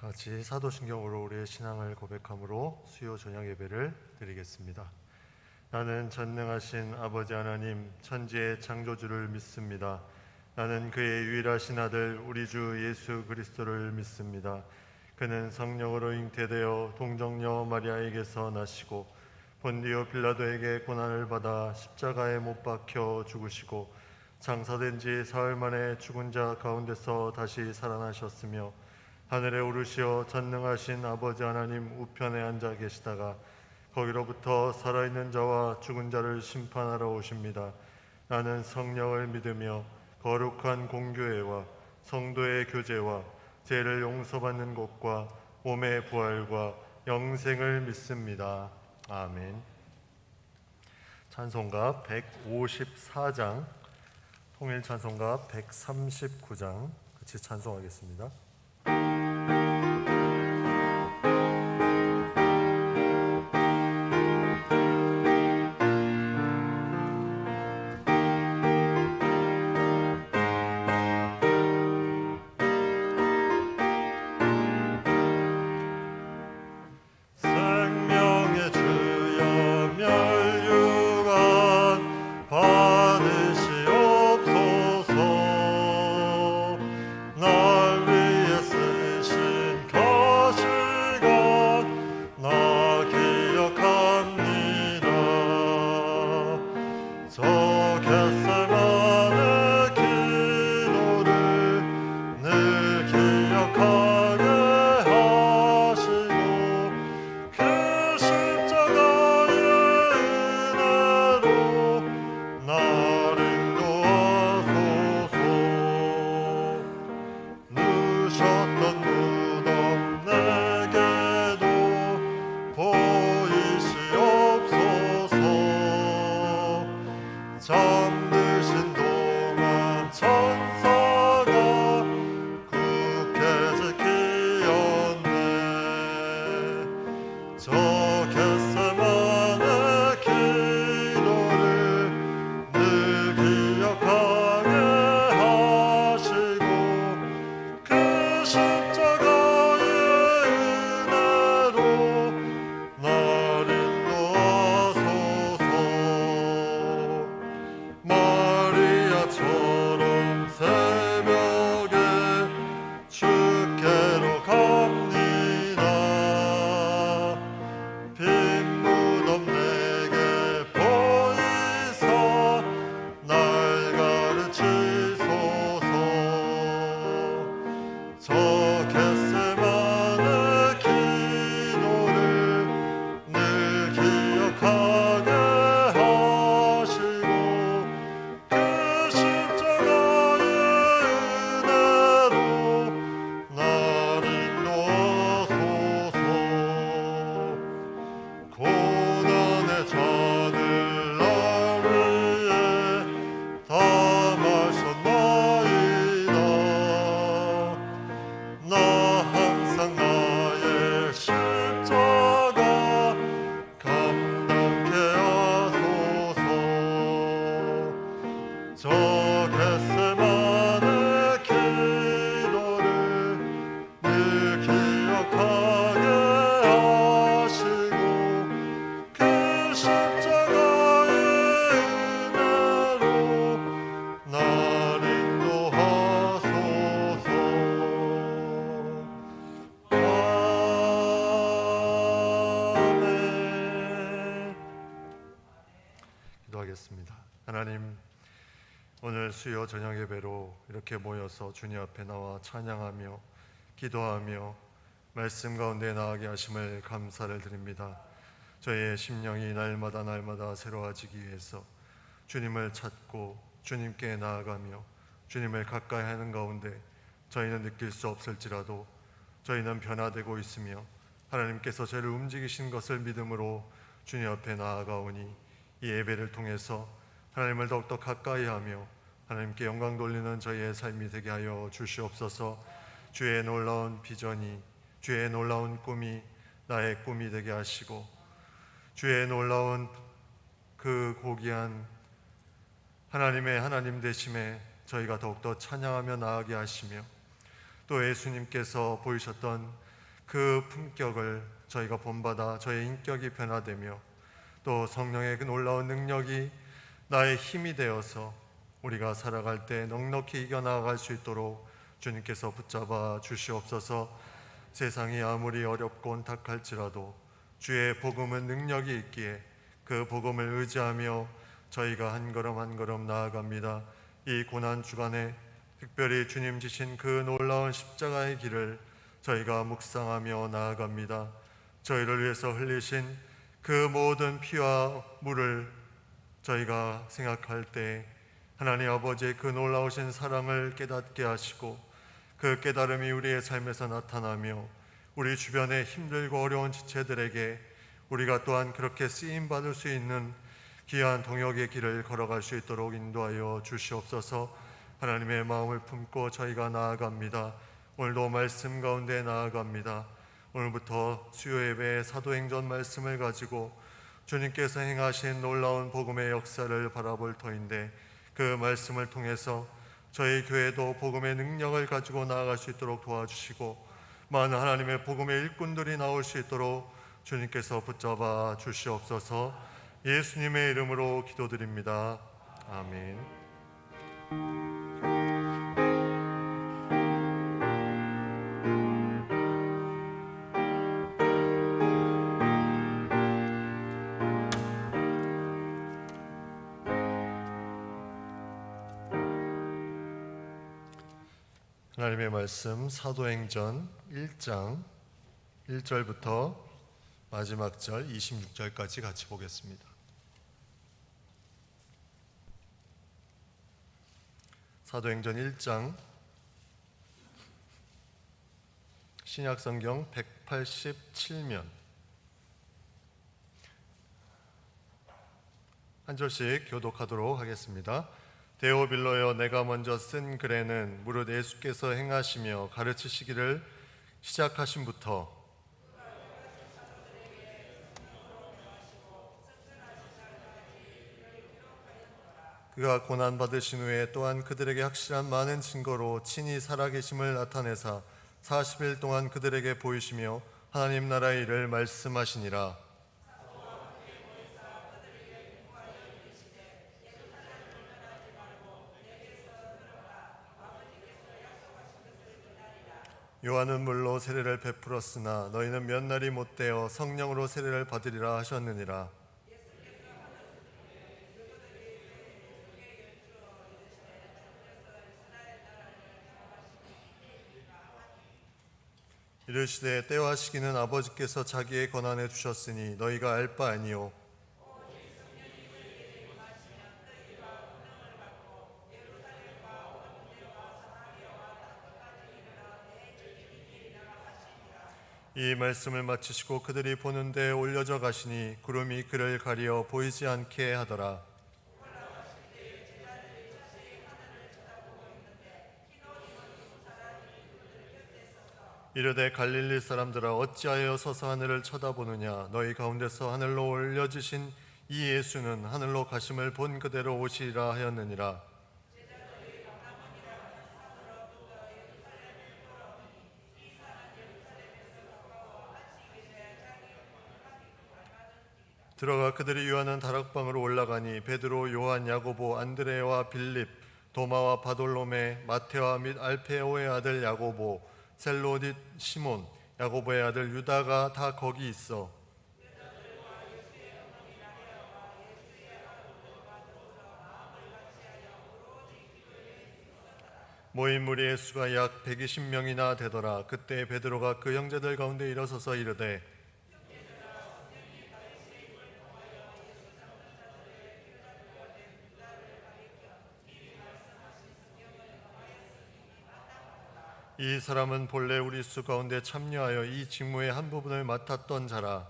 같이 사도신경으로 우리의 신앙을 고백함으로 수요 저녁 예배를 드리겠습니다. 나는 전능하신 아버지 하나님 천지의 창조주를 믿습니다. 나는 그의 유일하신 아들 우리 주 예수 그리스도를 믿습니다. 그는 성령으로 잉태되어 동정녀 마리아에게서 나시고 본디오 빌라도에게 고난을 받아 십자가에 못 박혀 죽으시고 장사된 지 사흘 만에 죽은 자 가운데서 다시 살아나셨으며 하늘에 오르시어 전능하신 아버지 하나님 우편에 앉아 계시다가 거기로부터 살아있는 자와 죽은 자를 심판하러 오십니다. 나는 성령을 믿으며 거룩한 공교회와 성도의 교제와 죄를 용서받는 것과 몸의 부활과 영생을 믿습니다. 아멘. 찬송가 154장, 통일 찬송가 139장 같이 찬송하겠습니다. 잠드신 동안 천사가 굳게 지키었네. 저 겟세마네 기도를 늘 기억하게 하시고 그 십자가의 은혜로 날 인도하소서. 마리아처럼 새벽에 주께로 갑니다. 빈 무덤 내게 보이사 날 가르치소서. 저 겟세마네 기도를 늘 기억하게 하시고 그 십자가의 은혜로 날 인도하소서. 고난의 잔을 날 위해 다 마셨나이다. 나 항상 나의 십자가 감당케 하소서. 저 겟세마네 기도를 늘 기억하게 하시고 그 십자가의 은혜로 날 인도하소서. 아멘. 기도하겠습니다. 하나님, 오늘 수요 저녁 예배로 이렇게 모여서 주님 앞에 나와 찬양하며 기도하며 말씀 가운데 나아가게 하심을 감사를 드립니다. 저희의 심령이 날마다 새로워지기 위해서 주님을 찾고 주님께 나아가며 주님을 가까이 하는 가운데 저희는 느낄 수 없을지라도 저희는 변화되고 있으며 하나님께서 저희를 움직이신 것을 믿음으로 주님 앞에 나아가오니 이 예배를 통해서 하나님을 더욱더 가까이 하며 하나님께 영광 돌리는 저희의 삶이 되게 하여 주시옵소서. 주의 놀라운 비전이, 주의 놀라운 꿈이 나의 꿈이 되게 하시고 주의 놀라운 그 고귀한 하나님의 하나님 되심에 저희가 더욱더 찬양하며 나아가게 하시며 또 예수님께서 보이셨던 그 품격을 저희가 본받아 저의 인격이 변화되며 또 성령의 그 놀라운 능력이 나의 힘이 되어서 우리가 살아갈 때 넉넉히 이겨나갈 수 있도록 주님께서 붙잡아 주시옵소서. 세상이 아무리 어렵고 온탁할지라도 주의 복음은 능력이 있기에 그 복음을 의지하며 저희가 한 걸음 한 걸음 나아갑니다. 이 고난 주간에 특별히 주님 지신 그 놀라운 십자가의 길을 저희가 묵상하며 나아갑니다. 저희를 위해서 흘리신 그 모든 피와 물을 저희가 생각할 때 하나님 아버지의 그 놀라우신 사랑을 깨닫게 하시고 그 깨달음이 우리의 삶에서 나타나며 우리 주변의 힘들고 어려운 지체들에게 우리가 또한 그렇게 쓰임받을 수 있는 귀한 동역의 길을 걸어갈 수 있도록 인도하여 주시옵소서. 하나님의 마음을 품고 저희가 나아갑니다. 오늘도 말씀 가운데 나아갑니다. 오늘부터 수요 예배의 사도행전 말씀을 가지고 주님께서 행하신 놀라운 복음의 역사를 바라볼 터인데 그 말씀을 통해서 저희 교회도 복음의 능력을 가지고 나아갈 수 있도록 도와주시고 많은 하나님의 복음의 일꾼들이 나올 수 있도록 주님께서 붙잡아 주시옵소서. 예수님의 이름으로 기도드립니다. 아멘. 하나님의 말씀 사도행전 1장 1절부터 마지막 절 26절까지 같이 보겠습니다. 사도행전 1장 신약성경 187면 한 절씩 교독하도록 하겠습니다. 데오빌로여, 내가 먼저 쓴 글에는 무릇 예수께서 행하시며 가르치시기를 시작하심부터 그가 고난받으신 후에 또한 그들에게 확실한 많은 증거로 친히 살아계심을 나타내사 40일 동안 그들에게 보이시며 하나님 나라의 일을 말씀하시니라. 요한은 물로 세례를 베풀었으나 너희는 몇 날이 못되어 성령으로 세례를 받으리라 하셨느니라. 이르시되 때와 시기는 아버지께서 자기의 권한에 두셨으니 너희가 알 바 아니요 이 말씀을 마치시고 그들이 보는 데 올려져 가시니 구름이 그를 가리어 보이지 않게 하더라. 이르되 갈릴리 사람들아, 어찌하여 서서 하늘을 쳐다보느냐. 너희 가운데서 하늘로 올려지신 이 예수는 하늘로 가심을 본 그대로 오시리라 하였느니라. 들어가 그들이 요하는 다락방으로 올라가니 베드로, 요한, 야고보, 안드레와 빌립, 도마와 바돌로메, 마테와 및 알페오의 아들 야고보, 셀로짓 시몬, 야고보의 아들 유다가 다 거기 있어 모인 무리의 수가 약 120명이나 되더라. 그때 베드로가 그 형제들 가운데 일어서서 이르되 이 사람은 본래 우리 수 가운데 참여하여 이 직무의 한 부분을 맡았던 자라.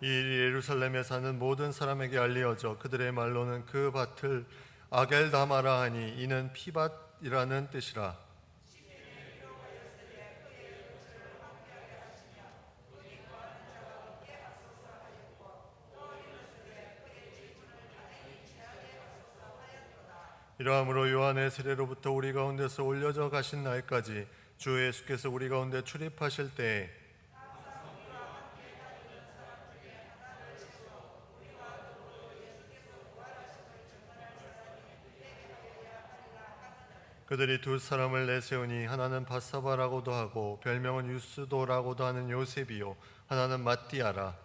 이 일이 예루살렘에 사는 모든 사람에게 알려져 그들의 말로는 그 밭을 아겔다마라 하니 이는 피밭이라는 뜻이라. 이러함으로 요한의 세례로부터 우리 가운데서 올려져 가신 날까지 주 예수께서 우리 가운데 출입하실 때에 그들이 두 사람을 내세우니 하나는 바사바라고도 하고 별명은 유스도라고도 하는 요셉이요 하나는 matti아라.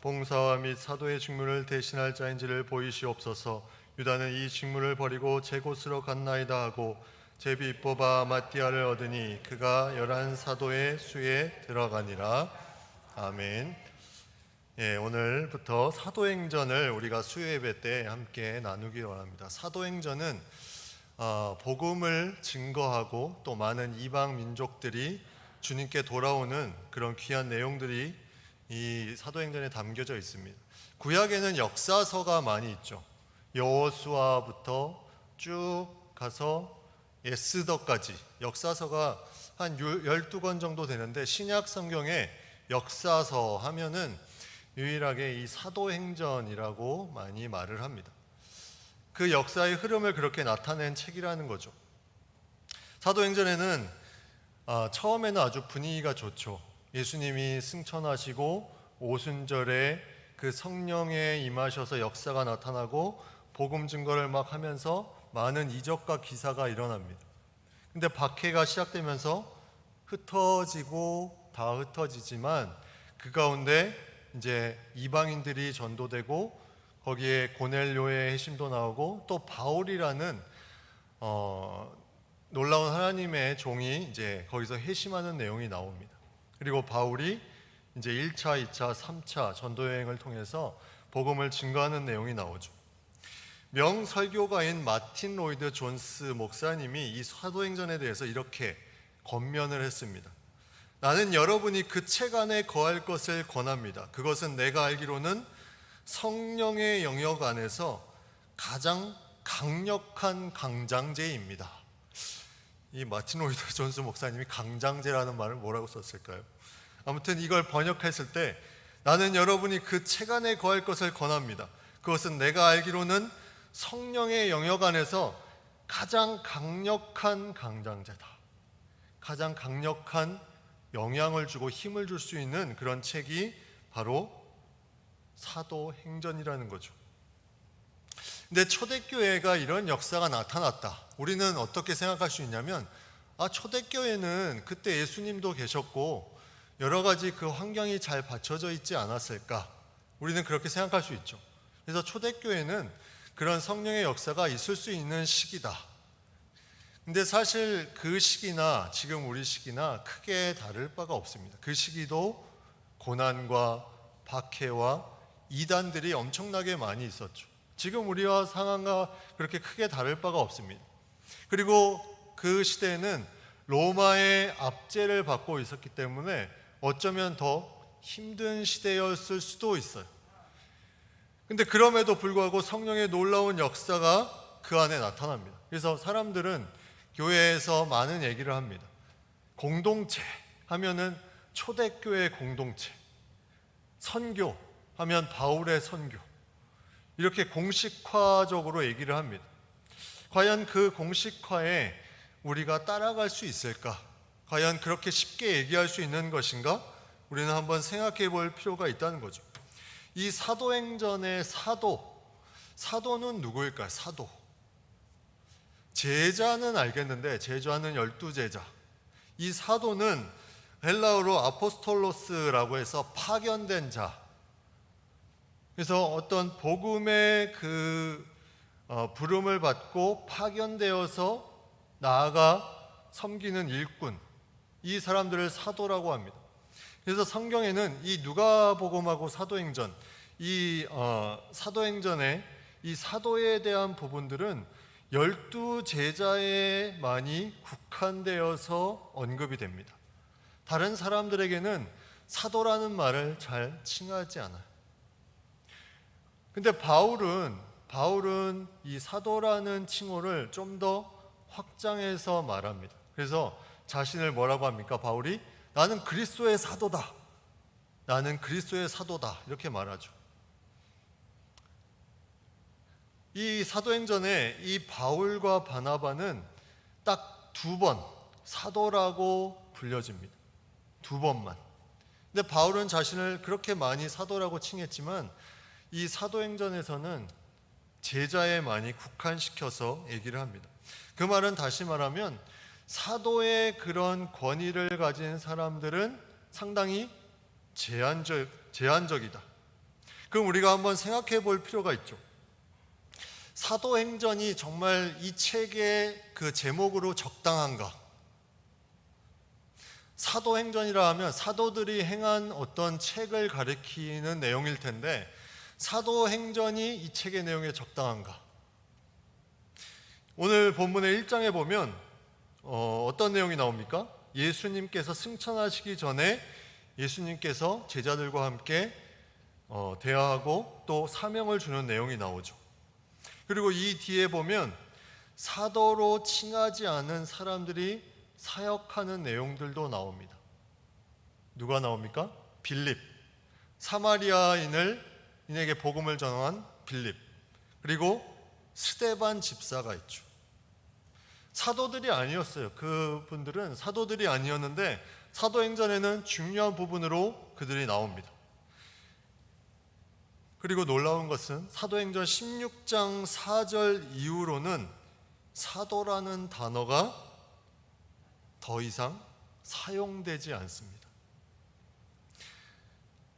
봉사와 및 사도의 직무를 대신할 자인지를 보이시옵소서. 유다는 이 직무를 버리고 제 곳으로 갔나이다 하고 제비 뽑아 matti아를 얻으니 그가 11 사도의 수에 들어가니라. 아멘. 오늘부터 사도행전을 우리가 수요예배 때 함께 나누기 원합니다. 사도행전은 복음을 증거하고 또 많은 이방 민족들이 주님께 돌아오는 그런 귀한 내용들이 이 사도행전에 담겨져 있습니다. 구약에는 역사서가 많이 있죠. 여호수아부터 쭉 가서 에스더까지 역사서가 한 12권 정도 되는데 신약 성경에 역사서 하면은 유일하게 이 사도행전이라고 많이 말을 합니다. 그 역사의 흐름을 그렇게 나타낸 책이라는 거죠. 사도행전에는 처음에는 아주 분위기가 좋죠. 예수님이 승천하시고 오순절에 그 성령에 임하셔서 역사가 나타나고 복음 증거를 막 하면서 많은 이적과 기사가 일어납니다. 근데 박해가 시작되면서 흩어지고 다 흩어지지만 그 가운데 이제 이방인들이 전도되고 거기에 고넬료의 회심도 나오고 또 바울이라는 놀라운 하나님의 종이 이제 거기서 회심하는 내용이 나옵니다. 그리고 바울이 이제 1차, 2차, 3차 전도 여행을 통해서 복음을 증거하는 내용이 나오죠. 명설교가인 마틴 로이드 존스 목사님이 이 사도행전에 대해서 이렇게 권면을 했습니다. 나는 여러분이 그 책 안에 거할 것을 권합니다. 그것은 내가 알기로는 성령의 영역 안에서 가장 강력한 강장제입니다. 이 마틴 로이드 존스 목사님이 강장제라는 말을 뭐라고 썼을까요? 아무튼 이걸 번역했을 때 나는 여러분이 그 책 안에 거할 것을 권합니다. 그것은 내가 알기로는 성령의 영역 안에서 가장 강력한 강장제다. 가장 강력한 영향을 주고 힘을 줄 수 있는 그런 책이 바로 사도행전이라는 거죠. 근데 초대교회가 이런 역사가 나타났다. 우리는 어떻게 생각할 수 있냐면 초대교회는 그때 예수님도 계셨고 여러 가지 그 환경이 잘 받쳐져 있지 않았을까? 우리는 그렇게 생각할 수 있죠. 그래서 초대교회는 그런 성령의 역사가 있을 수 있는 시기다. 근데 사실 그 시기나 지금 우리 시기나 크게 다를 바가 없습니다. 그 시기도 고난과 박해와 이단들이 엄청나게 많이 있었죠. 지금 우리와 상황과 그렇게 크게 다를 바가 없습니다. 그리고 그 시대에는 로마의 압제를 받고 있었기 때문에 어쩌면 더 힘든 시대였을 수도 있어요. 근데 그럼에도 불구하고 성령의 놀라운 역사가 그 안에 나타납니다. 그래서 사람들은 교회에서 많은 얘기를 합니다. 공동체 하면은 초대교회 공동체, 선교 하면 바울의 선교, 이렇게 공식화적으로 얘기를 합니다. 과연 그 공식화에 우리가 따라갈 수 있을까? 과연 그렇게 쉽게 얘기할 수 있는 것인가? 우리는 한번 생각해 볼 필요가 있다는 거죠. 이 사도행전의 사도는 누구일까요? 사도. 제자는 알겠는데 제자는 12제자. 이 사도는 헬라어로 아포스톨로스라고 해서 파견된 자. 그래서 어떤 복음의 그 부름을 받고 파견되어서 나아가 섬기는 일꾼, 이 사람들을 사도라고 합니다. 그래서 성경에는 이 누가복음하고 사도행전, 이 사도행전의 이 사도에 대한 부분들은 12제자에 많이 국한되어서 언급이 됩니다. 다른 사람들에게는 사도라는 말을 잘 칭하지 않아요. 근데 바울은 이 사도라는 칭호를 좀 더 확장해서 말합니다. 그래서 자신을 뭐라고 합니까? 바울이 나는 그리스도의 사도다. 나는 그리스도의 사도다 이렇게 말하죠. 이 사도행전에 이 바울과 바나바는 딱 두 번 사도라고 불려집니다. 두 번만. 근데 바울은 자신을 그렇게 많이 사도라고 칭했지만 이 사도행전에서는 제자에 많이 국한시켜서 얘기를 합니다. 그 말은 다시 말하면 사도의 그런 권위를 가진 사람들은 상당히 제한적이다. 그럼 우리가 한번 생각해 볼 필요가 있죠. 사도행전이 정말 이 책의 그 제목으로 적당한가? 사도행전이라 하면 사도들이 행한 어떤 책을 가리키는 내용일 텐데 사도행전이 이 책의 내용에 적당한가? 오늘 본문의 1장에 보면 어떤 내용이 나옵니까? 예수님께서 승천하시기 전에 예수님께서 제자들과 함께 대화하고 또 사명을 주는 내용이 나오죠. 그리고 이 뒤에 보면 사도로 칭하지 않은 사람들이 사역하는 내용들도 나옵니다. 누가 나옵니까? 빌립, 사마리아인에게 복음을 전한 빌립, 그리고 스데반 집사가 있죠. 사도들이 아니었어요. 그분들은 사도들이 아니었는데 사도행전에는 중요한 부분으로 그들이 나옵니다. 그리고 놀라운 것은 사도행전 16장 4절 이후로는 사도라는 단어가 더 이상 사용되지 않습니다.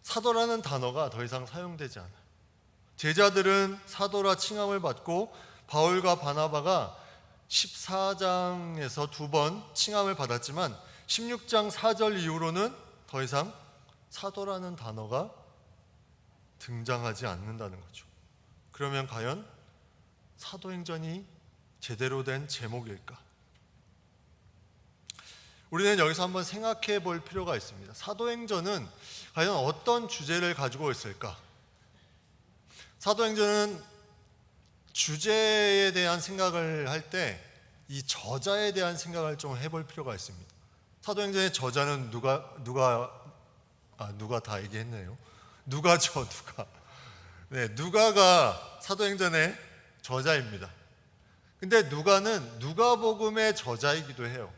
사도라는 단어가 더 이상 사용되지 않아요. 제자들은 사도라 칭함을 받고 바울과 바나바가 14장에서 두 번 칭함을 받았지만 16장 4절 이후로는 더 이상 사도라는 단어가 등장하지 않는다는 거죠. 그러면 과연 사도행전이 제대로 된 제목일까? 우리는 여기서 한번 생각해 볼 필요가 있습니다. 사도행전은 과연 어떤 주제를 가지고 있을까? 사도행전은 주제에 대한 생각을 할 때 이 저자에 대한 생각을 좀 해볼 필요가 있습니다. 사도행전의 저자는 누가 다 얘기했네요. 누가죠. 네, 누가가 사도행전의 저자입니다. 근데 누가는 누가복음의 저자이기도 해요.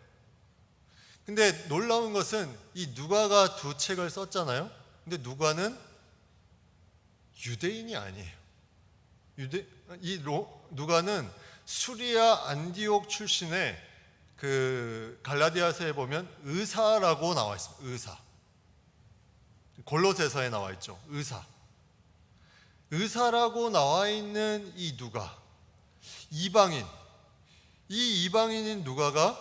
근데 놀라운 것은 이 누가가 두 책을 썼잖아요. 근데 누가는 유대인이 아니에요. 누가는 수리아 안디옥 출신의 그 갈라디아서에 보면 의사라고 나와 있습니다. 의사. 골로새서에 나와 있죠. 의사라고 나와 있는 이 누가, 이방인, 이 이방인인 누가가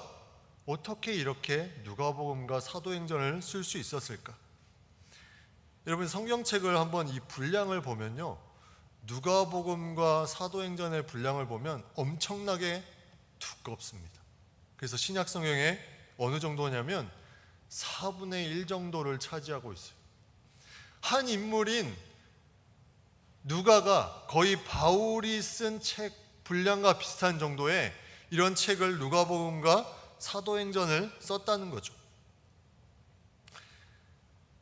어떻게 이렇게 누가복음과 사도행전을 쓸 수 있었을까? 여러분 성경책을 한번 이 분량을 보면요, 누가복음과 사도행전의 분량을 보면 엄청나게 두껍습니다. 그래서 신약 성경에 어느 정도냐면 4분의 1 정도를 차지하고 있어요. 한 인물인 누가가 거의 바울이 쓴 책 분량과 비슷한 정도의 이런 책을 누가복음과 사도행전을 썼다는 거죠.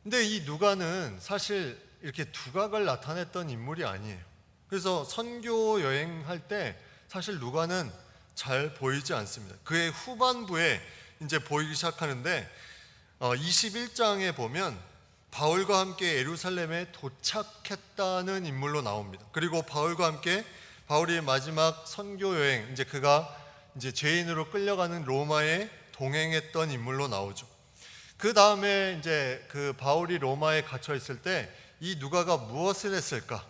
근데 이 누가는 사실 이렇게 두각을 나타냈던 인물이 아니에요. 그래서 선교 여행할 때 사실 누가는 잘 보이지 않습니다. 그의 후반부에 이제 보이기 시작하는데 21장에 보면 바울과 함께 예루살렘에 도착했다는 인물로 나옵니다. 그리고 바울과 함께 바울이 마지막 선교 여행, 이제 그가 이제 죄인으로 끌려가는 로마에 동행했던 인물로 나오죠. 그 다음에 이제 그 바울이 로마에 갇혀 있을 때 이 누가가 무엇을 했을까?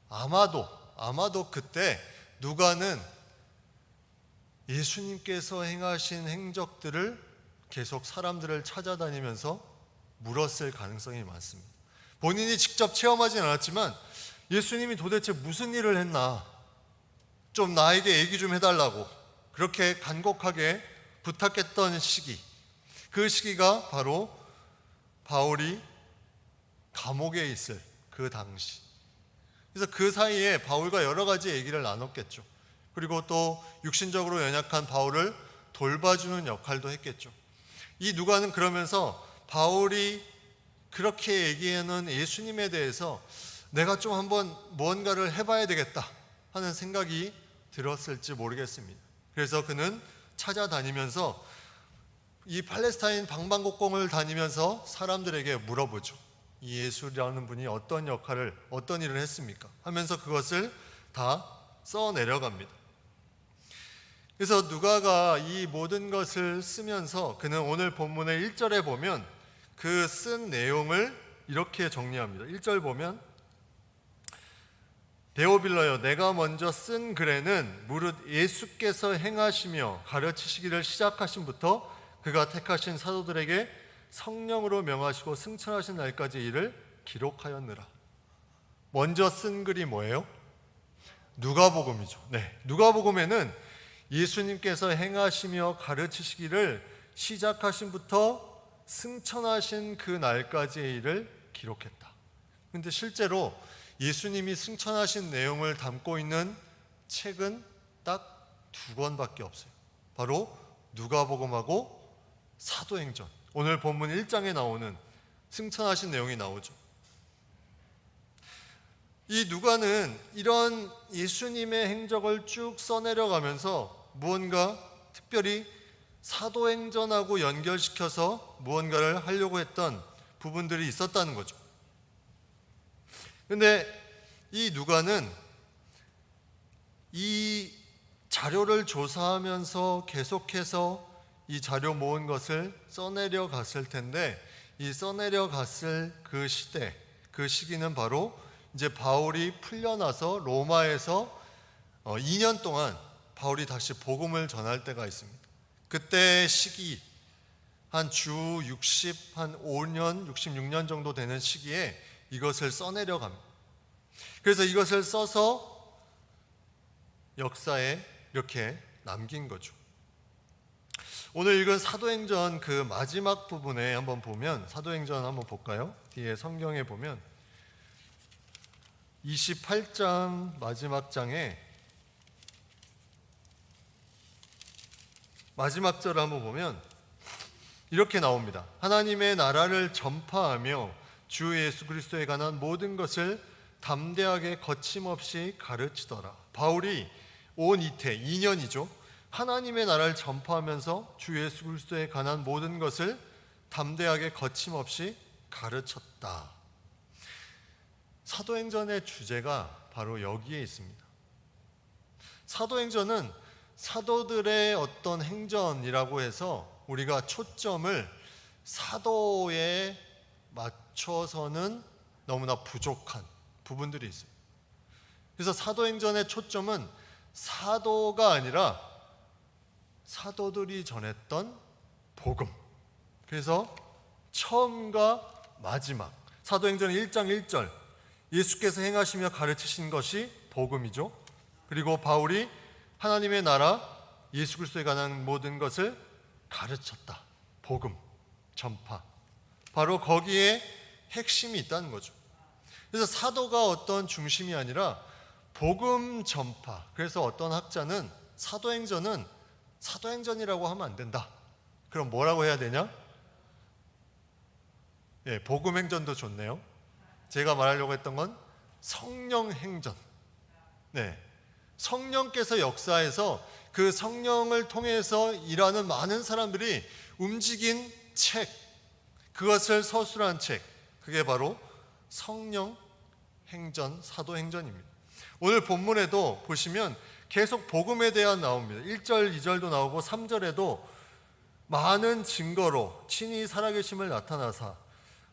아마도 그때 누가는 예수님께서 행하신 행적들을 계속 사람들을 찾아다니면서 물었을 가능성이 많습니다. 본인이 직접 체험하진 않았지만 예수님이 도대체 무슨 일을 했나, 좀 나에게 얘기 좀 해달라고 그렇게 간곡하게 부탁했던 시기, 그 시기가 바로 바울이 감옥에 있을 그 당시. 그래서 그 사이에 바울과 여러 가지 얘기를 나눴겠죠. 그리고 또 육신적으로 연약한 바울을 돌봐주는 역할도 했겠죠. 이 누가는 그러면서 바울이 그렇게 얘기하는 예수님에 대해서 내가 좀 한번 무언가를 해봐야 되겠다 하는 생각이 들었을지 모르겠습니다. 그래서 그는 찾아다니면서 이 팔레스타인 방방곡곡을 다니면서 사람들에게 물어보죠. 이 예수라는 분이 어떤 역할을, 어떤 일을 했습니까? 하면서 그것을 다 써내려갑니다. 그래서 누가가 이 모든 것을 쓰면서 그는 오늘 본문의 1절에 보면 그 쓴 내용을 이렇게 정리합니다. 1절 보면 데오빌러여, 내가 먼저 쓴 글에는 무릇 예수께서 행하시며 가르치시기를 시작하신부터 그가 택하신 사도들에게 성령으로 명하시고 승천하신 날까지 일을 기록하였느라. 먼저 쓴 글이 뭐예요? 누가복음이죠. 네, 누가복음에는 예수님께서 행하시며 가르치시기를 시작하신부터 승천하신 그 날까지의 일을 기록했다. 근데 실제로 예수님이 승천하신 내용을 담고 있는 책은 딱 두 권밖에 없어요. 바로 누가복음하고 사도행전. 오늘 본문 1장에 나오는 승천하신 내용이 나오죠. 이 누가는 이런 예수님의 행적을 쭉 써내려가면서 무언가 특별히 사도행전하고 연결시켜서 무언가를 하려고 했던 부분들이 있었다는 거죠. 근데 이 누가는 이 자료를 조사하면서 계속해서 이 자료 모은 것을 써내려 갔을 텐데, 이 써내려 갔을 그 시대, 그 시기는 바로 이제 바울이 풀려나서 로마에서 2년 동안 바울이 다시 복음을 전할 때가 있습니다. 그때 시기 한 주 60, 한 5년, 66년 정도 되는 시기에 이것을 써내려 갑니다. 그래서 이것을 써서 역사에 이렇게 남긴 거죠. 오늘 읽은 사도행전 그 마지막 부분에 한번 보면, 사도행전 한번 볼까요? 뒤에 성경에 보면 28장 마지막 장에 마지막 절을 한번 보면 이렇게 나옵니다. 하나님의 나라를 전파하며 주 예수 그리스도에 관한 모든 것을 담대하게 거침없이 가르치더라. 바울이 온 이태 2년이죠. 하나님의 나라를 전파하면서 주 예수 그리스도에 관한 모든 것을 담대하게 거침없이 가르쳤다. 사도행전의 주제가 바로 여기에 있습니다. 사도행전은 사도들의 어떤 행전이라고 해서 우리가 초점을 사도에 맞춰서는 너무나 부족한 부분들이 있어요. 그래서 사도행전의 초점은 사도가 아니라 사도들이 전했던 복음. 그래서 처음과 마지막, 사도행전 1장 1절, 예수께서 행하시며 가르치신 것이 복음이죠. 그리고 바울이 하나님의 나라, 예수 그리스도에 관한 모든 것을 가르쳤다. 복음, 전파. 바로 거기에 핵심이 있다는 거죠. 그래서 사도가 어떤 중심이 아니라 복음 전파. 그래서 어떤 학자는 사도행전은 사도행전이라고 하면 안 된다. 그럼 뭐라고 해야 되냐? 예, 복음행전도 좋네요. 제가 말하려고 했던 건 성령행전. 네, 성령께서 역사에서 그 성령을 통해서 일하는 많은 사람들이 움직인 책, 그것을 서술한 책, 그게 바로 성령행전, 사도행전입니다. 오늘 본문에도 보시면 계속 복음에 대한 나옵니다. 1절, 2절도 나오고 3절에도 많은 증거로 친히 살아계심을 나타나사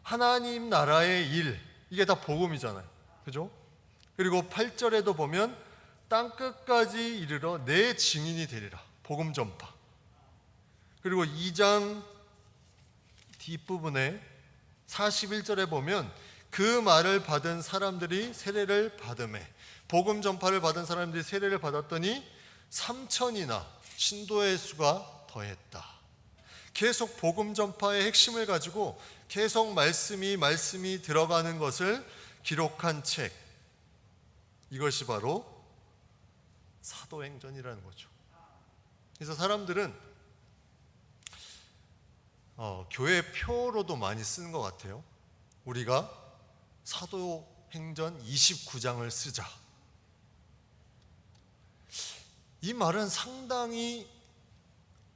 하나님 나라의 일, 이게 다 복음이잖아요. 그죠? 그리고 8절에도 보면 땅끝까지 이르러 내 증인이 되리라. 복음 전파. 그리고 2장 뒷부분에 41절에 보면 그 말을 받은 사람들이 세례를 받음에, 복음 전파를 받은 사람들이 세례를 받았더니 3천이나 신도의 수가 더했다. 계속 복음 전파의 핵심을 가지고 계속 말씀이 들어가는 것을 기록한 책, 이것이 바로 사도행전이라는 거죠. 그래서 사람들은 교회 표로도 많이 쓰는 것 같아요. 우리가 사도행전 29장을 쓰자. 이 말은 상당히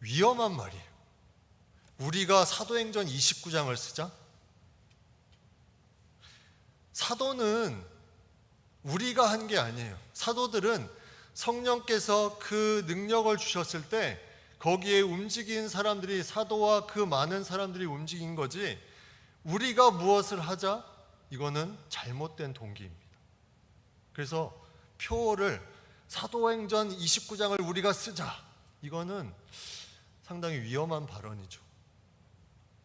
위험한 말이에요. 우리가 사도행전 29장을 쓰자? 사도는 우리가 한 게 아니에요. 사도들은 성령께서 그 능력을 주셨을 때 거기에 움직인 사람들이, 사도와 그 많은 사람들이 움직인 거지, 우리가 무엇을 하자? 이거는 잘못된 동기입니다. 그래서 표어를 사도행전 29장을 우리가 쓰자, 이거는 상당히 위험한 발언이죠.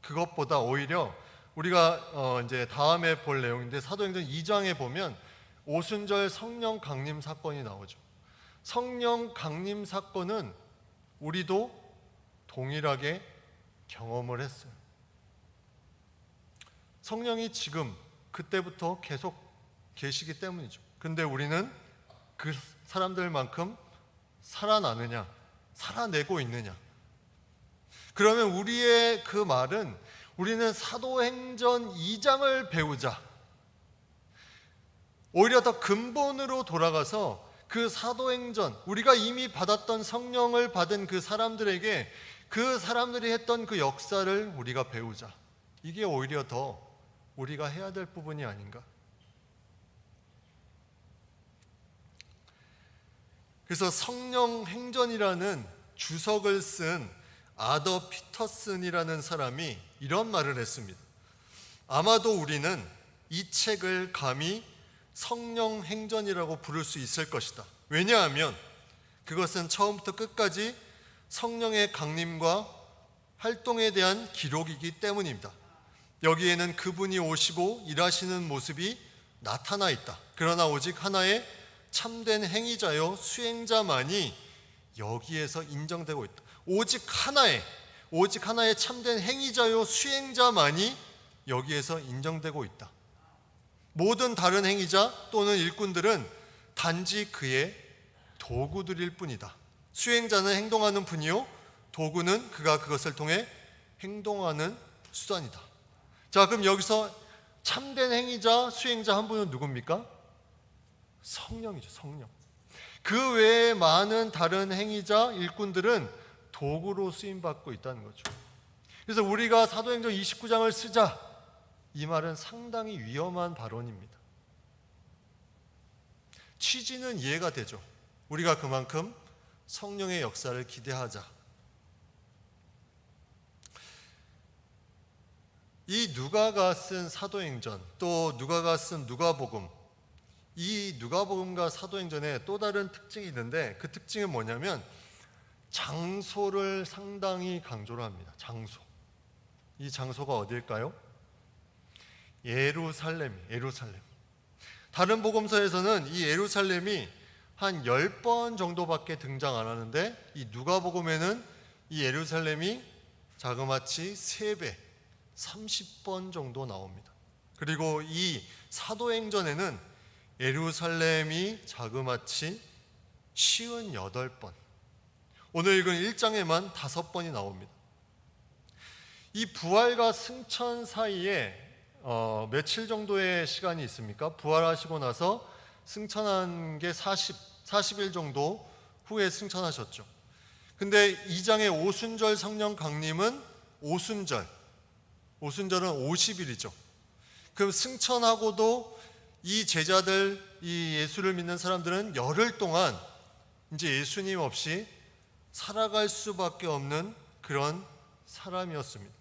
그것보다 오히려 우리가 이제 다음에 볼 내용인데, 사도행전 2장에 보면 오순절 성령 강림 사건이 나오죠. 성령 강림 사건은 우리도 동일하게 경험을 했어요. 성령이 지금 그때부터 계속 계시기 때문이죠. 근데 우리는 그 사람들만큼 살아나느냐, 살아내고 있느냐? 그러면 우리의 그 말은, 우리는 사도행전 2장을 배우자, 오히려 더 근본으로 돌아가서 그 사도행전, 우리가 이미 받았던 성령을 받은 그 사람들에게 그 사람들이 했던 그 역사를 우리가 배우자. 이게 오히려 더 우리가 해야 될 부분이 아닌가. 그래서 성령 행전이라는 주석을 쓴 아더 피터슨이라는 사람이 이런 말을 했습니다. 아마도 우리는 이 책을 감히 성령 행전이라고 부를 수 있을 것이다. 왜냐하면 그것은 처음부터 끝까지 성령의 강림과 활동에 대한 기록이기 때문입니다. 여기에는 그분이 오시고 일하시는 모습이 나타나 있다. 그러나 오직 하나의 참된 행위자요 수행자만이 여기에서 인정되고 있다. 오직 하나의 참된 행위자요 수행자만이 여기에서 인정되고 있다. 모든 다른 행위자 또는 일꾼들은 단지 그의 도구들일 뿐이다. 수행자는 행동하는 분이요, 도구는 그가 그것을 통해 행동하는 수단이다. 자, 그럼 여기서 참된 행위자, 수행자 한 분은 누굽니까? 성령이죠, 성령. 그 외에 많은 다른 행위자, 일꾼들은 도구로 쓰임받고 있다는 거죠. 그래서 우리가 사도행전 29장을 쓰자, 이 말은 상당히 위험한 발언입니다. 취지는 이해가 되죠. 우리가 그만큼 성령의 역사를 기대하자. 이 누가가 쓴 사도행전, 또 누가가 쓴 누가복음, 이 누가복음과 사도행전에 또 다른 특징이 있는데, 그 특징은 뭐냐면 장소를 상당히 강조를 합니다. 장소. 이 장소가 어디일까요? 예루살렘. 다른 복음서에서는 이 예루살렘이 한 10번 정도밖에 등장 안 하는데, 이 누가복음에는 이 예루살렘이 자그마치 3배, 30번 정도 나옵니다. 그리고 이 사도행전에는 예루살렘이 자그마치 58번, 오늘 읽은 1장에만 5번이 나옵니다. 이 부활과 승천 사이에 며칠 정도의 시간이 있습니까? 부활하시고 나서 승천한 게 40일 정도 후에 승천하셨죠. 근데 2장의 오순절 성령 강림은 오순절은 50일이죠. 그럼 승천하고도 이 제자들, 이 예수를 믿는 사람들은 열흘 동안 이제 예수님 없이 살아갈 수밖에 없는 그런 사람이었습니다.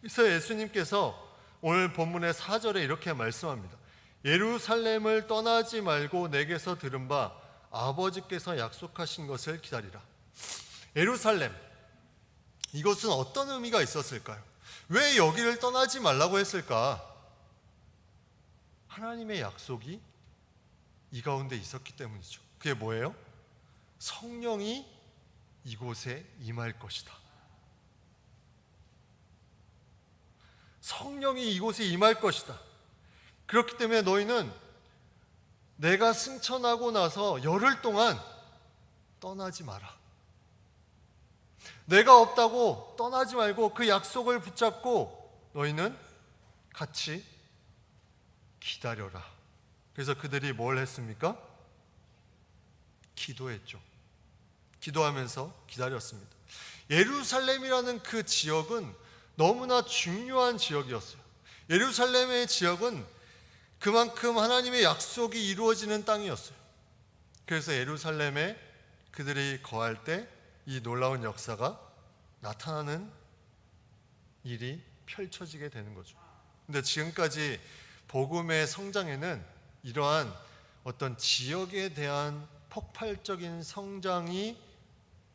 그래서 예수님께서 오늘 본문의 4절에 이렇게 말씀합니다. 예루살렘을 떠나지 말고 내게서 들은 바 아버지께서 약속하신 것을 기다리라. 예루살렘, 이것은 어떤 의미가 있었을까요? 왜 여기를 떠나지 말라고 했을까? 하나님의 약속이 이 가운데 있었기 때문이죠. 그게 뭐예요? 성령이 이곳에 임할 것이다. 성령이 이곳에 임할 것이다. 그렇기 때문에 너희는 내가 승천하고 나서 열흘 동안 떠나지 마라. 내가 없다고 떠나지 말고 그 약속을 붙잡고 너희는 같이 기다려라. 그래서 그들이 뭘 했습니까? 기도했죠. 기도하면서 기다렸습니다. 예루살렘이라는 그 지역은 너무나 중요한 지역이었어요. 예루살렘의 지역은 그만큼 하나님의 약속이 이루어지는 땅이었어요. 그래서 예루살렘에 그들이 거할 때 이 놀라운 역사가 나타나는 일이 펼쳐지게 되는 거죠. 근데 지금까지 복음의 성장에는 이러한 어떤 지역에 대한 폭발적인 성장이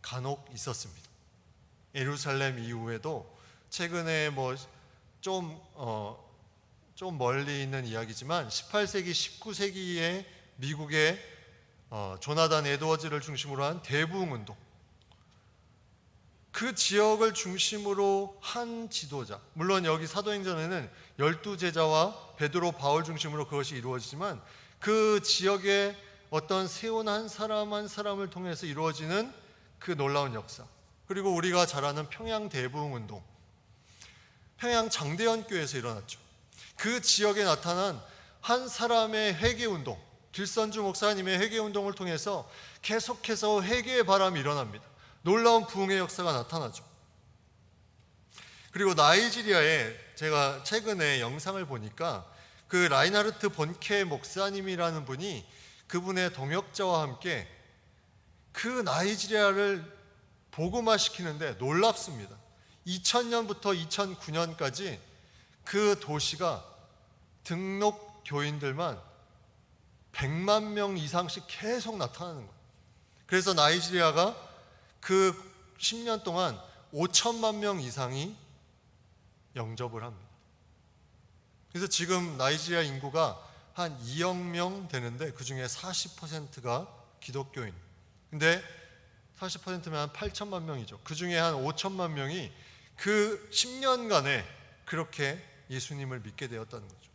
간혹 있었습니다. 예루살렘 이후에도 최근에 좀 멀리 있는 이야기지만 18세기, 19세기에 미국의 조나단 에드워즈를 중심으로 한 대부흥운동, 그 지역을 중심으로 한 지도자, 물론 여기 사도행전에는 12제자와 베드로, 바울 중심으로 그것이 이루어지지만 그 지역의 어떤 세운 한 사람 한 사람을 통해서 이루어지는 그 놀라운 역사, 그리고 우리가 잘 아는 평양 대부흥운동, 평양 장대현 교회에서 일어났죠. 그 지역에 나타난 한 사람의 회개운동, 길선주 목사님의 회개운동을 통해서 계속해서 회개의 바람이 일어납니다. 놀라운 부흥의 역사가 나타나죠. 그리고 나이지리아에 제가 최근에 영상을 보니까 그 라인하르트 본케 목사님이라는 분이 그분의 동역자와 함께 그 나이지리아를 복음화시키는데 놀랍습니다. 2000년부터 2009년까지 그 도시가 등록 교인들만 100만 명 이상씩 계속 나타나는 거예요. 그래서 나이지리아가 그 10년 동안 5천만 명 이상이 영접을 합니다. 그래서 지금 나이지리아 인구가 한 2억 명 되는데 그 중에 40%가 기독교인. 근데 40%면 한 8천만 명이죠. 그 중에 한 5천만 명이 그 10년간에 그렇게 예수님을 믿게 되었다는 거죠.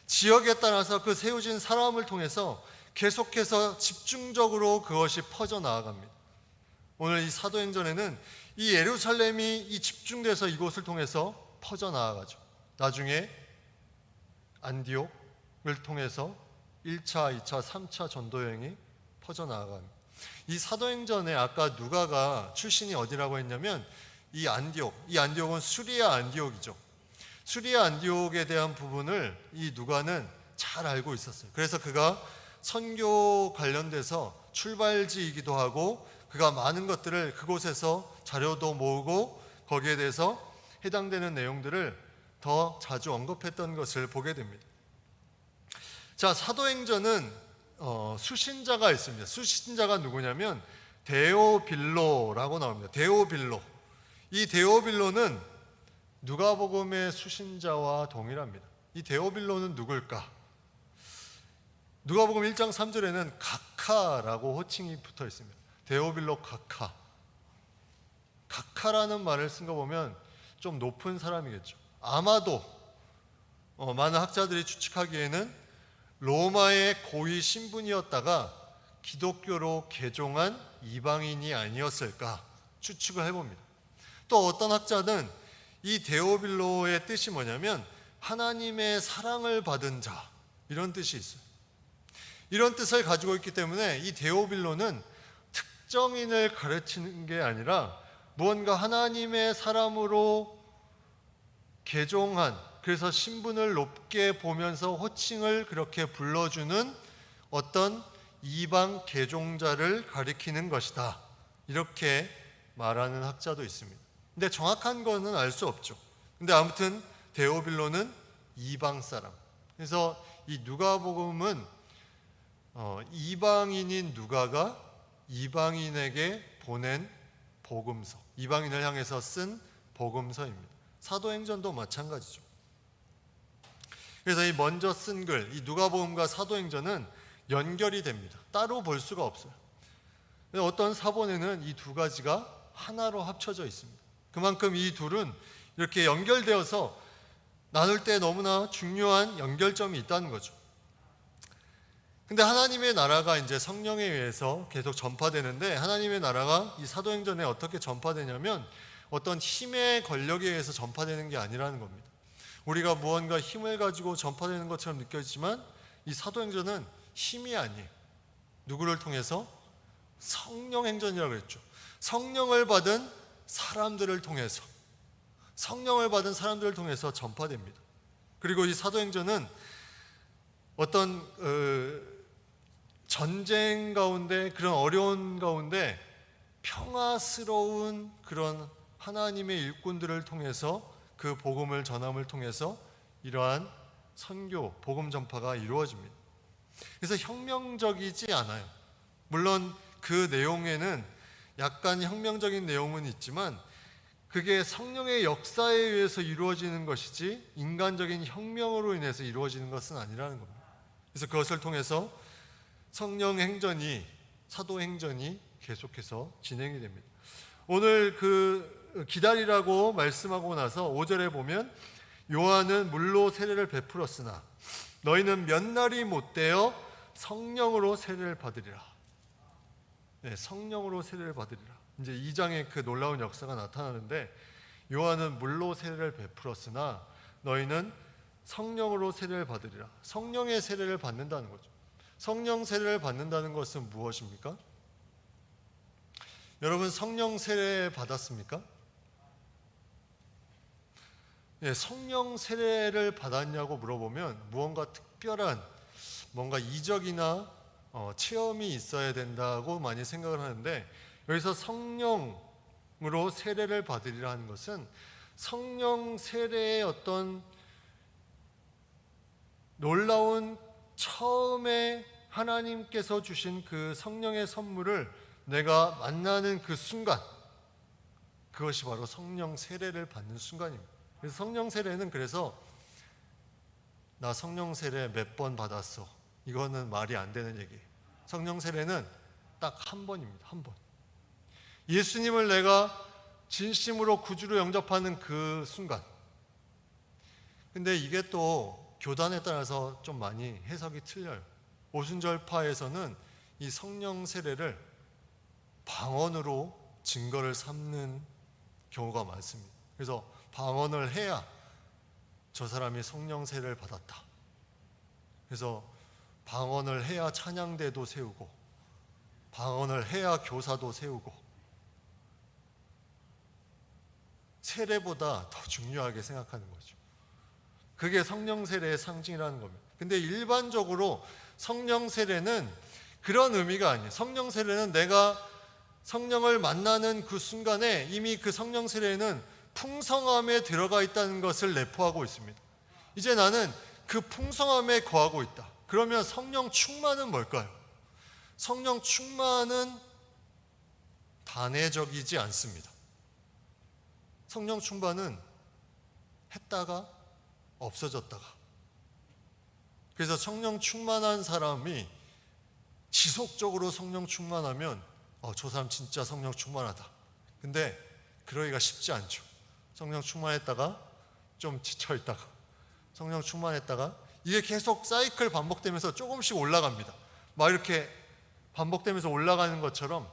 지역에 따라서 그 세워진 사람을 통해서 계속해서 집중적으로 그것이 퍼져나아갑니다. 오늘 이 사도행전에는 이 예루살렘이 이 집중돼서 이곳을 통해서 퍼져나아가죠. 나중에 안디옥을 통해서 1차, 2차, 3차 전도여행이 퍼져나아갑니다. 이 사도행전에 아까 누가가 출신이 어디라고 했냐면 이 안디옥은 수리아 안디옥이죠. 수리아 안디옥에 대한 부분을 이 누가는 잘 알고 있었어요. 그래서 그가 선교 관련돼서 출발지이기도 하고 그가 많은 것들을 그곳에서 자료도 모으고 거기에 대해서 해당되는 내용들을 더 자주 언급했던 것을 보게 됩니다. 자, 사도행전은 수신자가 있습니다. 수신자가 누구냐면 데오빌로라고 나옵니다. 데오빌로. 이 데오빌로는 누가복음의 수신자와 동일합니다. 이 데오빌로는 누굴까? 누가복음 1장 3절에는 가카라고 호칭이 붙어 있습니다. 데오빌로 가카. 가카라는 말을 쓴 거 보면 좀 높은 사람이겠죠. 아마도 많은 학자들이 추측하기에는 로마의 고위 신분이었다가 기독교로 개종한 이방인이 아니었을까 추측을 해봅니다. 또 어떤 학자는 이 데오빌로의 뜻이 뭐냐면 하나님의 사랑을 받은 자, 이런 뜻이 있어요. 이런 뜻을 가지고 있기 때문에 이 데오빌로는 특정인을 가르치는 게 아니라 무언가 하나님의 사람으로 개종한, 그래서 신분을 높게 보면서 호칭을 그렇게 불러주는 어떤 이방 개종자를 가리키는 것이다, 이렇게 말하는 학자도 있습니다. 근데 정확한 거는 알 수 없죠. 근데 아무튼 데오빌로는 이방 사람. 그래서 이 누가복음은 이방인인 누가가 이방인에게 보낸 복음서, 이방인을 향해서 쓴 복음서입니다. 사도행전도 마찬가지죠. 그래서 이 먼저 쓴 글, 이 누가복음과 사도행전은 연결이 됩니다. 따로 볼 수가 없어요. 어떤 사본에는 이 두 가지가 하나로 합쳐져 있습니다. 그만큼 이 둘은 이렇게 연결되어서 나눌 때 너무나 중요한 연결점이 있다는 거죠. 근데 하나님의 나라가 이제 성령에 의해서 계속 전파되는데, 하나님의 나라가 이 사도행전에 어떻게 전파되냐면 어떤 힘의 권력에 의해서 전파되는 게 아니라는 겁니다. 우리가 무언가 힘을 가지고 전파되는 것처럼 느껴지지만 이 사도행전은 힘이 아니에요. 누구를 통해서? 성령 행전이라고 그랬죠. 성령을 받은 사람들을 통해서, 성령을 받은 사람들을 통해서 전파됩니다. 그리고 이 사도행전은 어떤 전쟁 가운데, 그런 어려운 가운데 평화스러운 그런 하나님의 일꾼들을 통해서, 그 복음을 전함을 통해서 이러한 선교, 복음 전파가 이루어집니다. 그래서 혁명적이지 않아요. 물론 그 내용에는 약간 혁명적인 내용은 있지만 그게 성령의 역사에 의해서 이루어지는 것이지 인간적인 혁명으로 인해서 이루어지는 것은 아니라는 겁니다. 그래서 그것을 통해서 성령 행전이, 사도 행전이 계속해서 진행이 됩니다. 오늘 그 기다리라고 말씀하고 나서 5절에 보면 요한은 물로 세례를 베풀었으나 너희는 몇 날이 못되어 성령으로 세례를 받으리라. 네, 성령으로 세례를 받으리라. 이제 2장에 그 놀라운 역사가 나타나는데 요한은 물로 세례를 베풀었으나 너희는 성령으로 세례를 받으리라. 성령의 세례를 받는다는 거죠. 성령 세례를 받는다는 것은 무엇입니까? 여러분 성령 세례 받았습니까? 예, 성령 세례를 받았냐고 물어보면 무언가 특별한 뭔가 이적이나 체험이 있어야 된다고 많이 생각을 하는데, 여기서 성령으로 세례를 받으리라 하는 것은 성령 세례의 어떤 놀라운 처음에 하나님께서 주신 그 성령의 선물을 내가 만나는 그 순간, 그것이 바로 성령 세례를 받는 순간입니다. 그래서 성령 세례는, 그래서 나 성령 세례 몇 번 받았어, 이거는 말이 안 되는 얘기예요. 성령 세례는 딱 한 번입니다. 한 번. 예수님을 내가 진심으로 구주로 영접하는 그 순간. 근데 이게 또 교단에 따라서 좀 많이 해석이 틀려요. 오순절파에서는 이 성령 세례를 방언으로 증거를 삼는 경우가 많습니다. 그래서 방언을 해야 저 사람이 성령 세례를 받았다. 그래서 방언을 해야 찬양대도 세우고, 방언을 해야 교사도 세우고, 세례보다 더 중요하게 생각하는 거죠. 그게 성령 세례의 상징이라는 겁니다. 근데 일반적으로 성령 세례는 그런 의미가 아니에요. 성령 세례는 내가 성령을 만나는 그 순간에 이미 그 성령 세례는 풍성함에 들어가 있다는 것을 내포하고 있습니다. 이제 나는 그 풍성함에 거하고 있다. 그러면 성령 충만은 뭘까요? 성령 충만은 단회적이지 않습니다. 성령 충만은 했다가 없어졌다가. 그래서 성령 충만한 사람이 지속적으로 성령 충만하면 저 사람 진짜 성령 충만하다. 근데 그러기가 쉽지 않죠. 성령 충만했다가 좀 지쳐있다가, 성령 충만했다가, 이게 계속 사이클 반복되면서 조금씩 올라갑니다. 막 이렇게 반복되면서 올라가는 것처럼.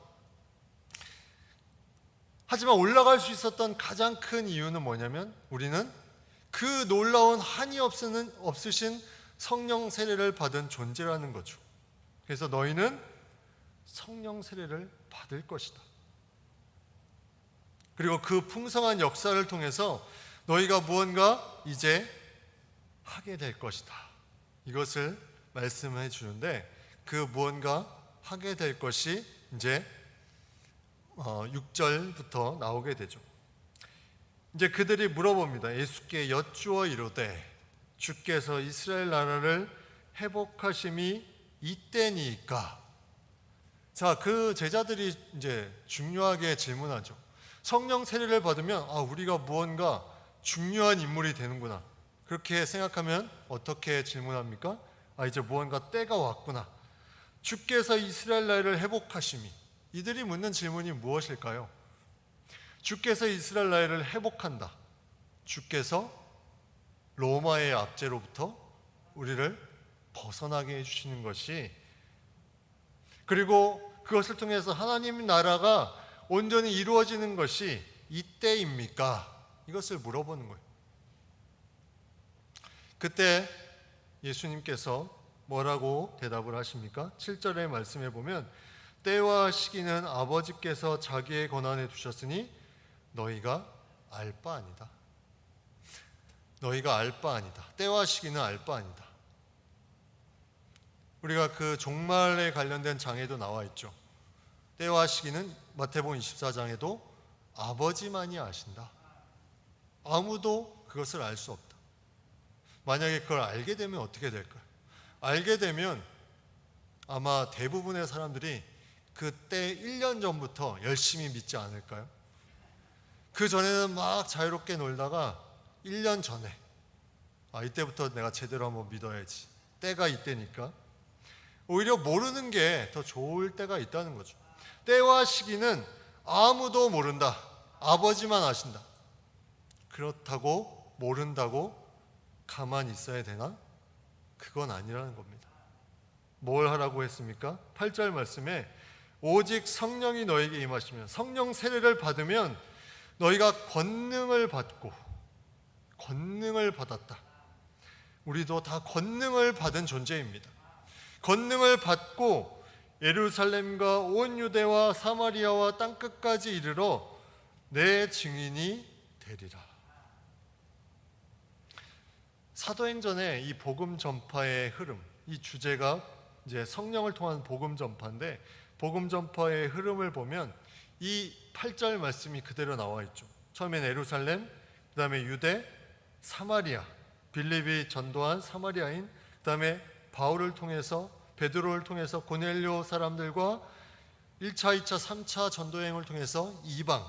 하지만 올라갈 수 있었던 가장 큰 이유는 뭐냐면 우리는 그 놀라운 한이 없으신 성령 세례를 받은 존재라는 거죠. 그래서 너희는 성령 세례를 받을 것이다. 그리고 그 풍성한 역사를 통해서 너희가 무언가 이제 하게 될 것이다. 이것을 말씀해 주는데, 그 무언가 하게 될 것이 이제 6절부터 나오게 되죠. 이제 그들이 물어봅니다. 예수께 여쭈어 이르되 주께서 이스라엘 나라를 회복하심이 이때니까. 자, 그 제자들이 이제 중요하게 질문하죠. 성령 세례를 받으면 우리가 무언가 중요한 인물이 되는구나. 그렇게 생각하면 어떻게 질문합니까? 이제 무언가 때가 왔구나. 주께서 이스라엘 나라를 회복하심이. 이들이 묻는 질문이 무엇일까요? 주께서 이스라엘 나라를 회복한다. 주께서 로마의 압제로부터 우리를 벗어나게 해주시는 것이, 그리고 그것을 통해서 하나님 나라가 온전히 이루어지는 것이 이때입니까? 이것을 물어보는 거예요. 그때 예수님께서 뭐라고 대답을 하십니까? 7절의 말씀에 보면 때와 시기는 아버지께서 자기의 권한에 두셨으니 너희가 알 바 아니다. 너희가 알 바 아니다. 때와 시기는 알 바 아니다. 우리가 그 종말에 관련된 장에도 나와 있죠. 때와 시기는 마태복음 24장에도 아버지만이 아신다. 아무도 그것을 알 수 없다. 만약에 그걸 알게 되면 어떻게 될까요? 알게 되면 아마 대부분의 사람들이 그때 1년 전부터 열심히 믿지 않을까요? 그 전에는 막 자유롭게 놀다가 1년 전에 이때부터 내가 제대로 한번 믿어야지. 때가 이때니까. 오히려 모르는 게 더 좋을 때가 있다는 거죠. 때와 시기는 아무도 모른다. 아버지만 아신다. 그렇다고 모른다고 가만히 있어야 되나? 그건 아니라는 겁니다. 뭘 하라고 했습니까? 8절 말씀에 오직 성령이 너에게 임하시면, 성령 세례를 받으면 너희가 권능을 받고, 권능을 받았다. 우리도 다 권능을 받은 존재입니다. 권능을 받고 예루살렘과 온 유대와 사마리아와 땅끝까지 이르러 내 증인이 되리라. 사도행전의 이 복음 전파의 흐름, 이 주제가 이제 성령을 통한 복음 전파인데, 복음 전파의 흐름을 보면 이 8절 말씀이 그대로 나와 있죠. 처음엔 예루살렘, 그 다음에 유대, 사마리아, 빌립이 전도한 사마리아인, 그 다음에 바울을 통해서, 베드로를 통해서 고넬료 사람들과 1차, 2차, 3차 전도여행을 통해서 이방,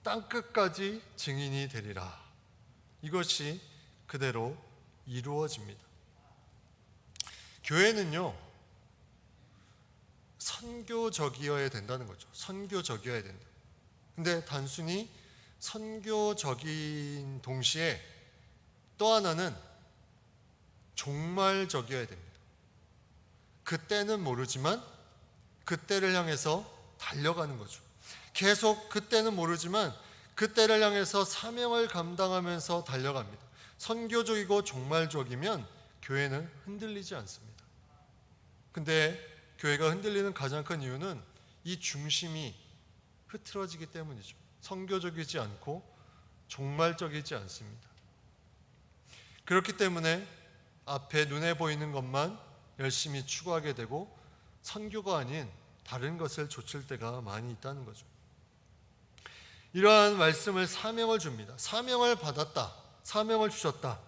땅끝까지 증인이 되리라. 이것이 그대로 이루어집니다. 교회는요, 선교적이어야 된다는 거죠. 선교적이어야 된다. 근데 단순히 선교적인 동시에 또 하나는 종말적이어야 됩니다. 그때는 모르지만 그때를 향해서 달려가는 거죠. 계속 그때는 모르지만 그때를 향해서 사명을 감당하면서 달려갑니다. 선교적이고 종말적이면 교회는 흔들리지 않습니다. 근데 교회가 흔들리는 가장 큰 이유는 이 중심이 흐트러지기 때문이죠. 선교적이지 않고 종말적이지 않습니다. 그렇기 때문에 앞에 눈에 보이는 것만 열심히 추구하게 되고 선교가 아닌 다른 것을 좇을 때가 많이 있다는 거죠. 이러한 말씀을 사명을 줍니다. 사명을 받았다. 사명을 주셨다.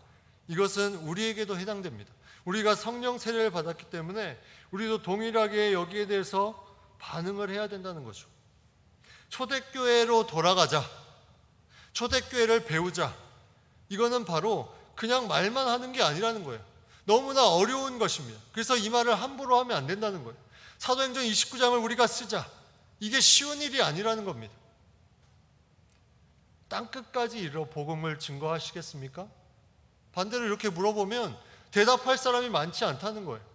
이것은 우리에게도 해당됩니다. 우리가 성령 세례를 받았기 때문에 우리도 동일하게 여기에 대해서 반응을 해야 된다는 거죠. 초대교회로 돌아가자. 초대교회를 배우자. 이거는 바로 그냥 말만 하는 게 아니라는 거예요. 너무나 어려운 것입니다. 그래서 이 말을 함부로 하면 안 된다는 거예요. 사도행전 29장을 우리가 쓰자. 이게 쉬운 일이 아니라는 겁니다. 땅끝까지 이르러 복음을 증거하시겠습니까? 반대로 이렇게 물어보면 대답할 사람이 많지 않다는 거예요.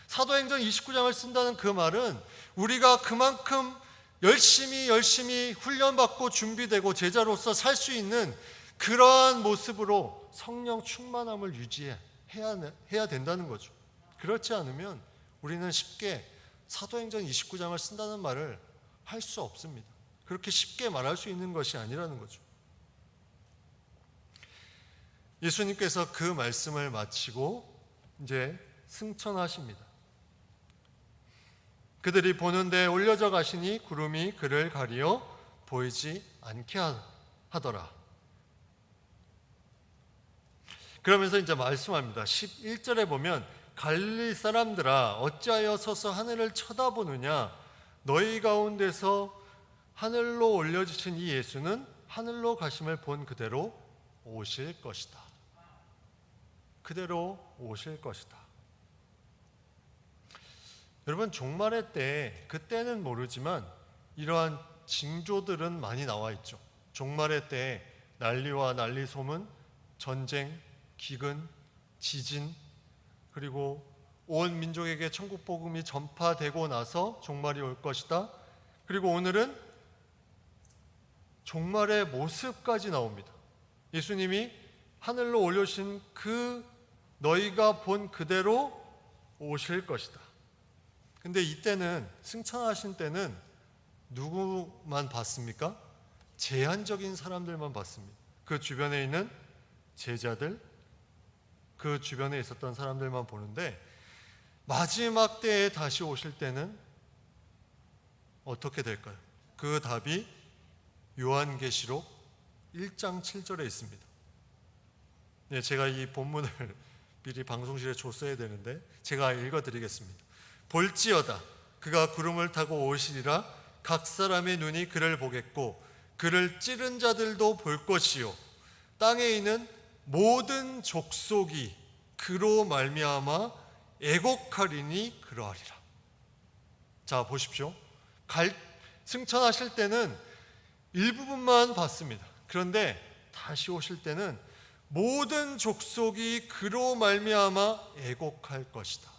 사도행전 29장을 쓴다는 그 말은 우리가 그만큼 열심히 훈련받고 준비되고 제자로서 살 수 있는 그러한 모습으로 성령 충만함을 유지해야 된다는 거죠. 그렇지 않으면 우리는 쉽게 사도행전 29장을 쓴다는 말을 할 수 없습니다. 그렇게 쉽게 말할 수 있는 것이 아니라는 거죠. 예수님께서 그 말씀을 마치고 이제 승천하십니다. 그들이 보는데 올려져 가시니 구름이 그를 가리어 보이지 않게 하더라. 그러면서 이제 말씀합니다. 11절에 보면 갈릴리 사람들아 어찌하여 서서 하늘을 쳐다보느냐, 너희 가운데서 하늘로 올려주신 이 예수는 하늘로 가심을 본 그대로 오실 것이다. 그대로 오실 것이다. 여러분, 종말의 때, 그때는 모르지만 이러한 징조들은 많이 나와 있죠. 종말의 때 난리와 난리 소문, 전쟁, 기근, 지진, 그리고 온 민족에게 천국 복음이 전파되고 나서 종말이 올 것이다. 그리고 오늘은 종말의 모습까지 나옵니다. 예수님이 하늘로 올려주신 그 너희가 본 그대로 오실 것이다. 근데 이때는 승천하신 때는 누구만 봤습니까? 제한적인 사람들만 봤습니다. 그 주변에 있는 제자들, 그 주변에 있었던 사람들만 보는데 마지막 때에 다시 오실 때는 어떻게 될까요? 그 답이 요한계시록 1장 7절에 있습니다. 네, 제가 이 본문을 미리 방송실에 줬어야 되는데 제가 읽어드리겠습니다. 볼지어다 그가 구름을 타고 오시리라. 각 사람의 눈이 그를 보겠고 그를 찌른 자들도 볼 것이요 땅에 있는 모든 족속이 그로 말미암아 애곡하리니 그러하리라. 자, 보십시오. 승천하실 때는 일부분만 봤습니다. 그런데 다시 오실 때는 모든 족속이 그로 말미암아 애곡할 것이다.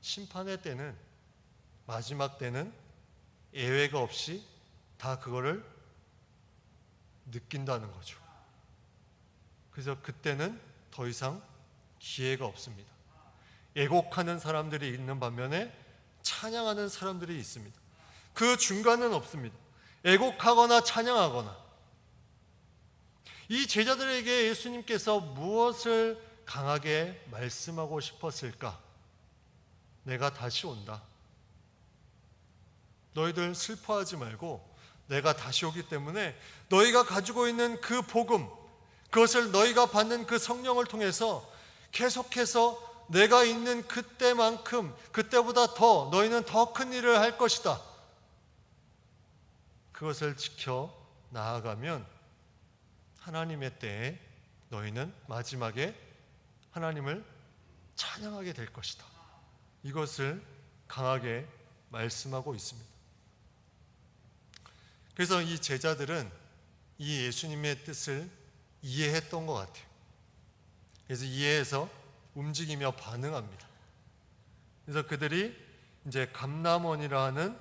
심판의 때는, 마지막 때는 예외가 없이 다 그거를 느낀다는 거죠. 그래서 그때는 더 이상 기회가 없습니다. 애곡하는 사람들이 있는 반면에 찬양하는 사람들이 있습니다. 그 중간은 없습니다. 애곡하거나 찬양하거나. 이 제자들에게 예수님께서 무엇을 강하게 말씀하고 싶었을까? 내가 다시 온다. 너희들 슬퍼하지 말고 내가 다시 오기 때문에 너희가 가지고 있는 그 복음, 그것을 너희가 받는 그 성령을 통해서 계속해서 내가 있는 그때만큼, 그때보다 더 너희는 더 큰 일을 할 것이다. 그것을 지켜 나아가면 하나님의 때에 너희는 마지막에 하나님을 찬양하게 될 것이다. 이것을 강하게 말씀하고 있습니다. 그래서 이 제자들은 이 예수님의 뜻을 이해했던 것 같아요. 그래서 이해해서 움직이며 반응합니다. 그래서 그들이 이제 감람원이라 하는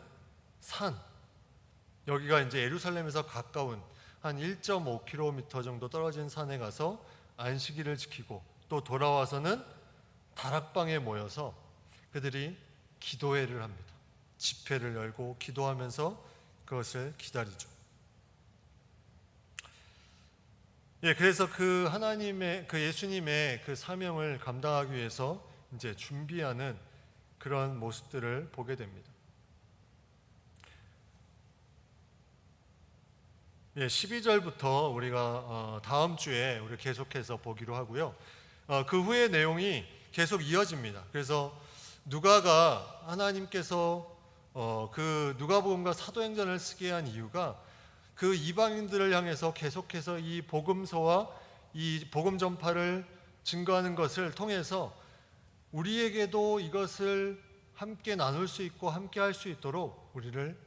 산, 여기가 이제 예루살렘에서 가까운 한 1.5km 정도 떨어진 산에 가서 안식일을 지키고 또 돌아와서는 다락방에 모여서 그들이 기도회를 합니다. 집회를 열고 기도하면서 그것을 기다리죠. 예, 그래서 그 하나님의, 그 예수님의 그 사명을 감당하기 위해서 이제 준비하는 그런 모습들을 보게 됩니다. 예, 12절부터 우리가 다음 주에 우리 계속해서 보기로 하고요. 그 후의 내용이 계속 이어집니다. 그래서 누가가 하나님께서 그 누가복음과 사도행전을 쓰게 한 이유가 그 이방인들을 향해서 계속해서 이 복음서와 이 복음 전파를 증거하는 것을 통해서 우리에게도 이것을 함께 나눌 수 있고 함께 할 수 있도록 우리를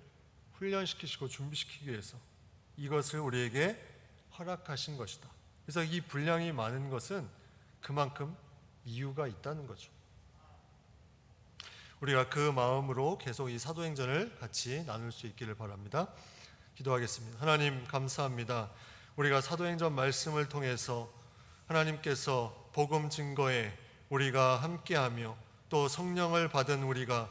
훈련시키시고 준비시키기 위해서 이것을 우리에게 허락하신 것이다. 그래서 이 분량이 많은 것은 그만큼 이유가 있다는 거죠. 우리가 그 마음으로 계속 이 사도행전을 같이 나눌 수 있기를 바랍니다. 기도하겠습니다. 하나님 감사합니다. 우리가 사도행전 말씀을 통해서 하나님께서 복음 증거에 우리가 함께하며 또 성령을 받은 우리가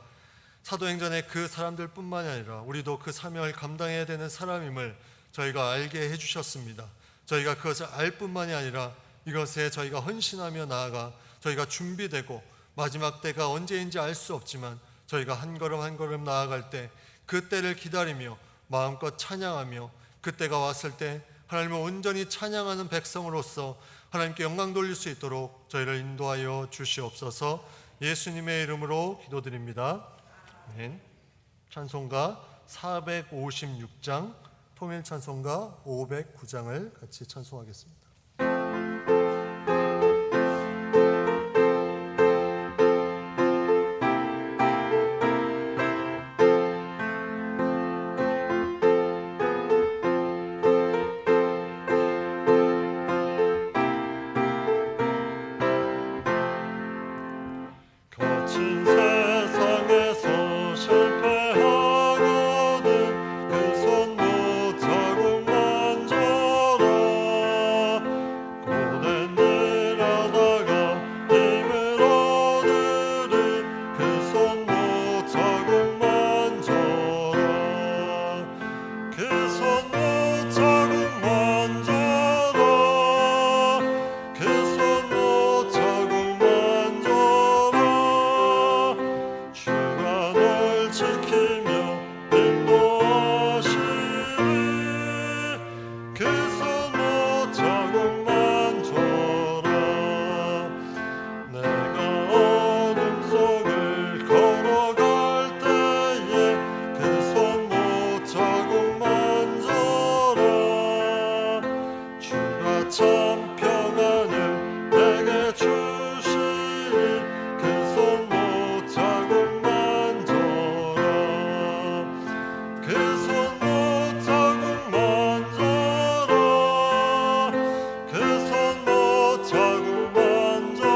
사도행전의 그 사람들뿐만이 아니라 우리도 그 사명을 감당해야 되는 사람임을 저희가 알게 해주셨습니다. 저희가 그것을 알 뿐만이 아니라 이것에 저희가 헌신하며 나아가 저희가 준비되고 마지막 때가 언제인지 알 수 없지만 저희가 한 걸음 한 걸음 나아갈 때 그 때를 기다리며 마음껏 찬양하며 그때가 왔을 때 하나님을 온전히 찬양하는 백성으로서 하나님께 영광 돌릴 수 있도록 저희를 인도하여 주시옵소서. 예수님의 이름으로 기도드립니다. 아멘. 찬송가 456장, 통일 찬송가 509장을 같이 찬송하겠습니다. 거친 세상에서 실패하거든 그 손 못 자국 만져라. 그 손 못 자국 만져라. 내가 어둠 속을 걸어갈 때에 그 손 못 자국 만져라. 주가 참 평안을 내게 주시니 그 손 못 자국 만져라. 그 손 못 자국 만져라. 그 손 못 자국 만져라.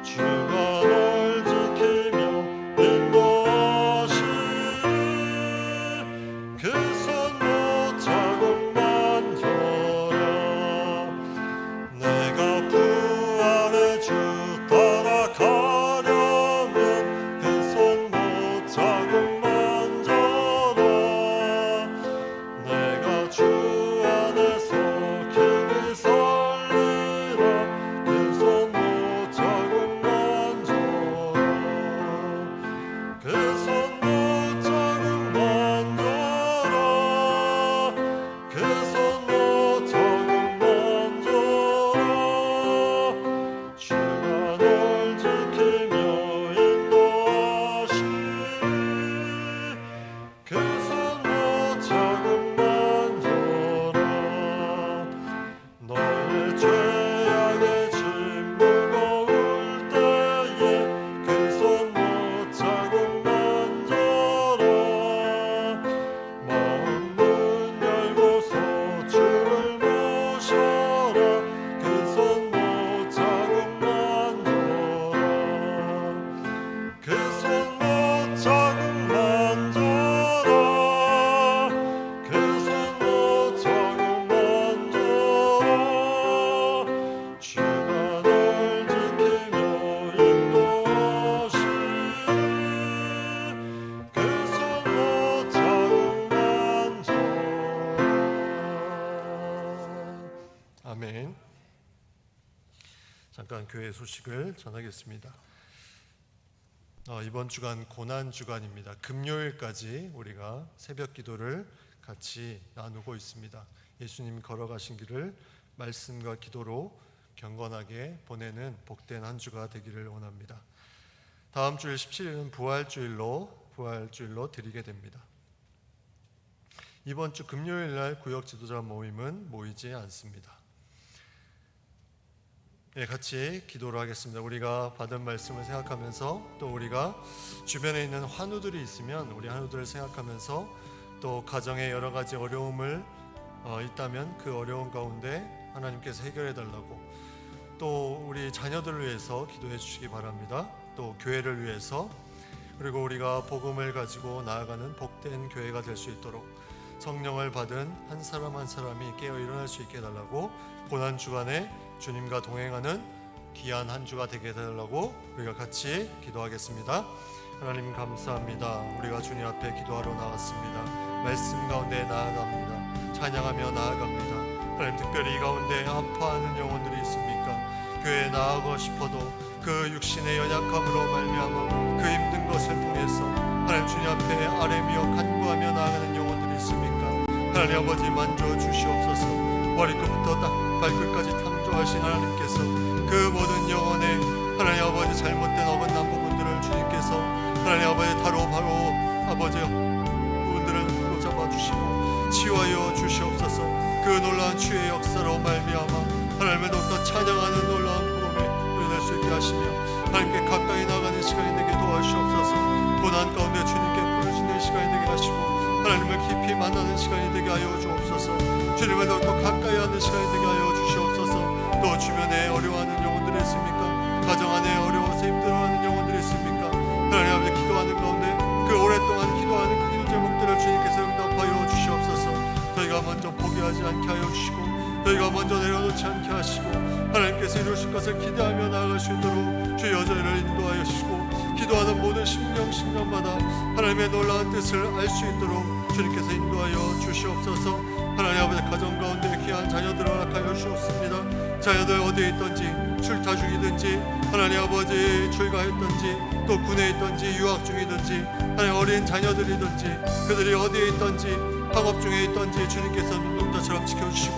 주가 널 지키며 인도하시니 그 손 못 자국 만져라. 내가 부활의 주 따라가려면 그 손 못 자국 만져라. 내가 주 안에서 길을 살리라. 그 손 못 자국 만져라. 그 손 못 자국 만져라. 그 손 못 자국 만져라. 주가 널 지키며 인도하시니 그 손 못 자국 만져라. 너의 죄악의 짐 무거울 때에 그 손 못 자국 만져라. 마음 문 열고서 주를 모셔라. 그 손 못 자국 만져라. 그 손 못 자국 만져라. 그 손 못 자국 만져라. 주가 널 지키며 인도하시니 그 손 못 자국 만져라. 아멘. 잠깐 교회 소식을 전하겠습니다. 이번 주간 고난 주간입니다. 금요일까지 우리가 새벽 기도를 같이 나누고 있습니다. 예수님이 걸어가신 길을 말씀과 기도로 경건하게 보내는 복된 한 주가 되기를 원합니다. 다음 주일 17일은 부활주일로 드리게 됩니다. 이번 주 금요일 날 구역 지도자 모임은 모이지 않습니다. 같이 기도를 하겠습니다. 우리가 받은 말씀을 생각하면서 또 우리가 주변에 있는 환우들이 있으면 우리 환우들을 생각하면서 또 가정에 여러 가지 어려움을 있다면 그 어려운 가운데 하나님께서 해결해 달라고 또 우리 자녀들을 위해서 기도해 주시기 바랍니다. 또 교회를 위해서 그리고 우리가 복음을 가지고 나아가는 복된 교회가 될 수 있도록 성령을 받은 한 사람 한 사람이 깨어 일어날 수 있게 해달라고 고난 주간에 주님과 동행하는 귀한 한 주가 되게 해달라고 우리가 같이 기도하겠습니다. 하나님 감사합니다. 우리가 주님 앞에 기도하러 나왔습니다. 말씀 가운데 나아갑니다. 찬양하며 나아갑니다. 하나님 특별히 이 가운데 아파하는 영혼들이 있습니까? 교회에 나아가고 싶어도 그 육신의 연약함으로 말미암아 그 힘든 것을 통해서 하나님 주님 앞에 아뢰며 간구하며 나아가는 영혼들이 있습니까? 하나님 아버지 만져 주시옵소서. 머리끝부터 발끝까지 탐조하신 하나님께서 그 모든 영혼의 하나님 아버지 잘못된 어긋난 부분들을 주님께서 하나님 아버지 바로 아버지 부분들을 바로 잡아주시고 치유하여 주시옵소서. 그 놀라운 치유의 역사로 말미암아 하나님을 더욱더 찬양하는 놀라운 복음을 누려낼 수 있게 하시며 하나님께 가까이 나가는 시간이 되게 도와주시옵소서. 고난 가운데 주님께 부르시는 시간이 되게 하시고 하나님을 깊이 만나는 시간이 되게 하여 주옵소서. 주님을 더욱더 가까이 하는 시간이 되게 하여 주시옵소서. 또 주변에 어려워하는 영혼들이 있습니까? 가정 안에 어려워서 힘들어하는 영혼들이 있습니까? 하나님 아버지 기도하는 가운데 그 오랫동안 기도하는 그 기도 제목들을 주님께서 응답하여 주시옵소서. 저희가 먼저 포기하지 않게 하여 주시고 저희가 먼저 내려놓지 않게 하시고 하나님께서 이루실 것을 기대하며 나아갈 수 있도록 주여 저희를 인도하여 주시고 기도하는 모든 심령마다 하나님의 놀라운 뜻을 알 수 있도록 주님께서 인도하여 주시옵소서. 하나님 아버지 가정 가운데 귀한 자녀들을 허락하여 주옵습니다. 자녀들 어디에 있든지 출타 중이든지 하나님 아버지 출가했든지 또 군에 있든지 유학 중이든지 하나님 어린 자녀들이든지 그들이 어디에 있든지 학업 중에 있던지 주님께서 눈동자처럼 지켜주시고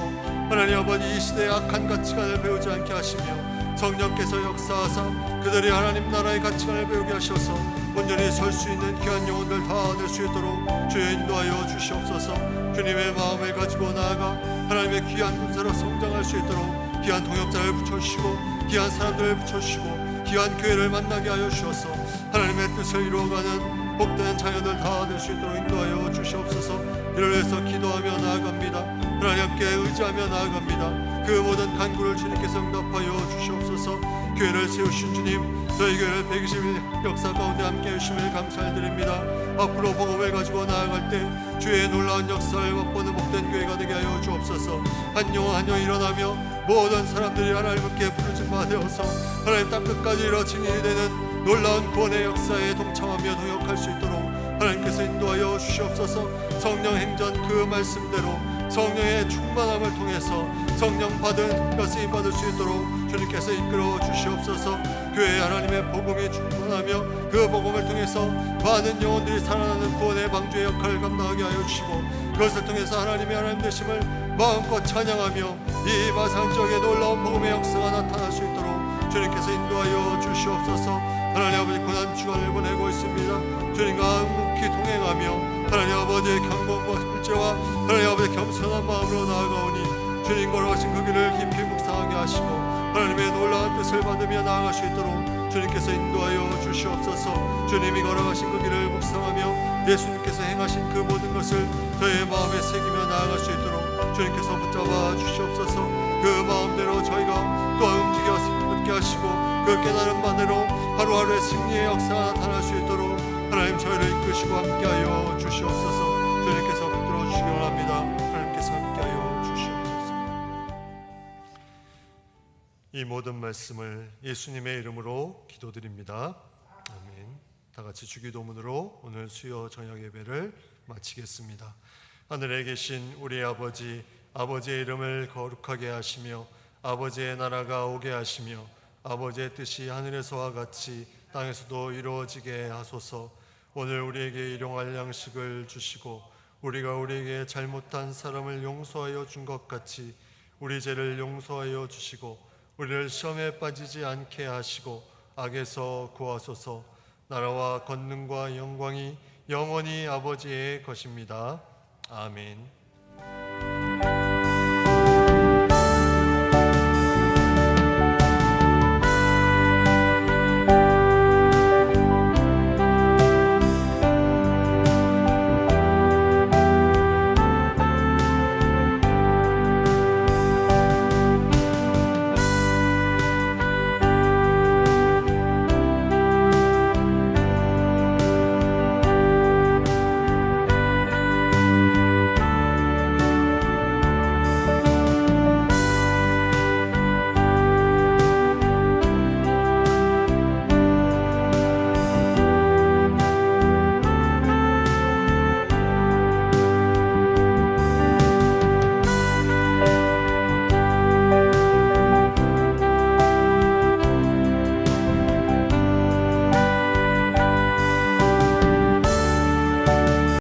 하나님 아버지 이 시대의 악한 가치관을 배우지 않게 하시며 성령께서 역사하사 그들이 하나님 나라의 가치관을 배우게 하셔서 온전히 설 수 있는 귀한 영혼들 다 얻을 수 있도록 주여 인도하여 주시옵소서. 주님의 마음을 가지고 나아가 하나님의 귀한 군사로 성장할 수 있도록 귀한 동역자를 붙여주시고 귀한 사람들을 붙여주시고 귀한 교회를 만나게 하여 주셔서 하나님의 뜻을 이루어가는 복된 자녀들 다 얻을 수 있도록 인도하여 주시옵소서. 이를 위해서 기도하며 나아갑니다. 하나님께 의지하며 나아갑니다. 그 모든 간구를 주님께서 응답하여 주시옵소서. 교회를 세우신 주님, 저희 교회를 120일 역사 가운데 함께 해주심을 감사드립니다. 앞으로 복음을 가지고 나아갈 때 주의 놀라운 역사를 맛보는 복된 교회가 되게 하여 주옵소서. 한 영혼 한 영혼 일어나며 모든 사람들이 하나님께 부르짖음 받아서 하나님 땅 끝까지 이뤄 증인이 되는 놀라운 구원의 역사에 동참하며 동역할 수 있도록 하나님께서 인도하여 주시옵소서. 성령 행전 그 말씀대로 성령의 충만함을 통해서 성령 받은 것을 받을 수 있도록 주님께서 이끌어 주시옵소서. 교회에 하나님의 복음이 충만하며 그 복음을 통해서 많은 영혼들이 살아나는 구원의 방주의 역할을 감당하게 하여 주시고 그것을 통해서 하나님의 하나님 되심을 마음껏 찬양하며 이 마상적의 놀라운 복음의 역사가 나타날 수 있도록 주님께서 인도하여 주시옵소서. 하나님 아버지 고난 주간을 보내고 있습니다. 주님과 묵묵히 동행하며 하나님 아버지의 경건과 실제와 하나님 아버지의 겸손한 마음으로 나아가오니 주님 걸어가신 그 길을 깊이 묵상하게 하시고 하나님의 놀라운 뜻을 받으며 나아갈 수 있도록 주님께서 인도하여 주시옵소서. 주님이 걸어가신 그 길을 묵상하며 예수님께서 행하신 그 모든 것을 저희의 마음에 새기며 나아갈 수 있도록 주님께서 붙잡아 주시옵소서. 그 마음대로 저희가 또 움직여 붙게 하시고 그 깨달은 바대로 하루하루의 승리의 역사가 나타날 수 있도록 하나님 저희를 이끄시고 함께하여 주시옵소서. 주님께서 붙들어 주시기 원합니다. 하나님께서 함께하여 주시옵소서. 이 모든 말씀을 예수님의 이름으로 기도드립니다. 아멘. 다 같이 주기도문으로 오늘 수요 저녁 예배를 마치겠습니다. 하늘에 계신 우리 아버지, 아버지의 이름을 거룩하게 하시며 아버지의 나라가 오게 하시며 아버지의 뜻이 하늘에서와 같이 땅에서도 이루어지게 하소서. 오늘 우리에게 일용할 양식을 주시고 우리가 우리에게 잘못한 사람을 용서하여 준 것 같이 우리 죄를 용서하여 주시고 우리를 시험에 빠지지 않게 하시고 악에서 구하소서. 나라와 권능과 영광이 영원히 아버지의 것입니다. 아멘.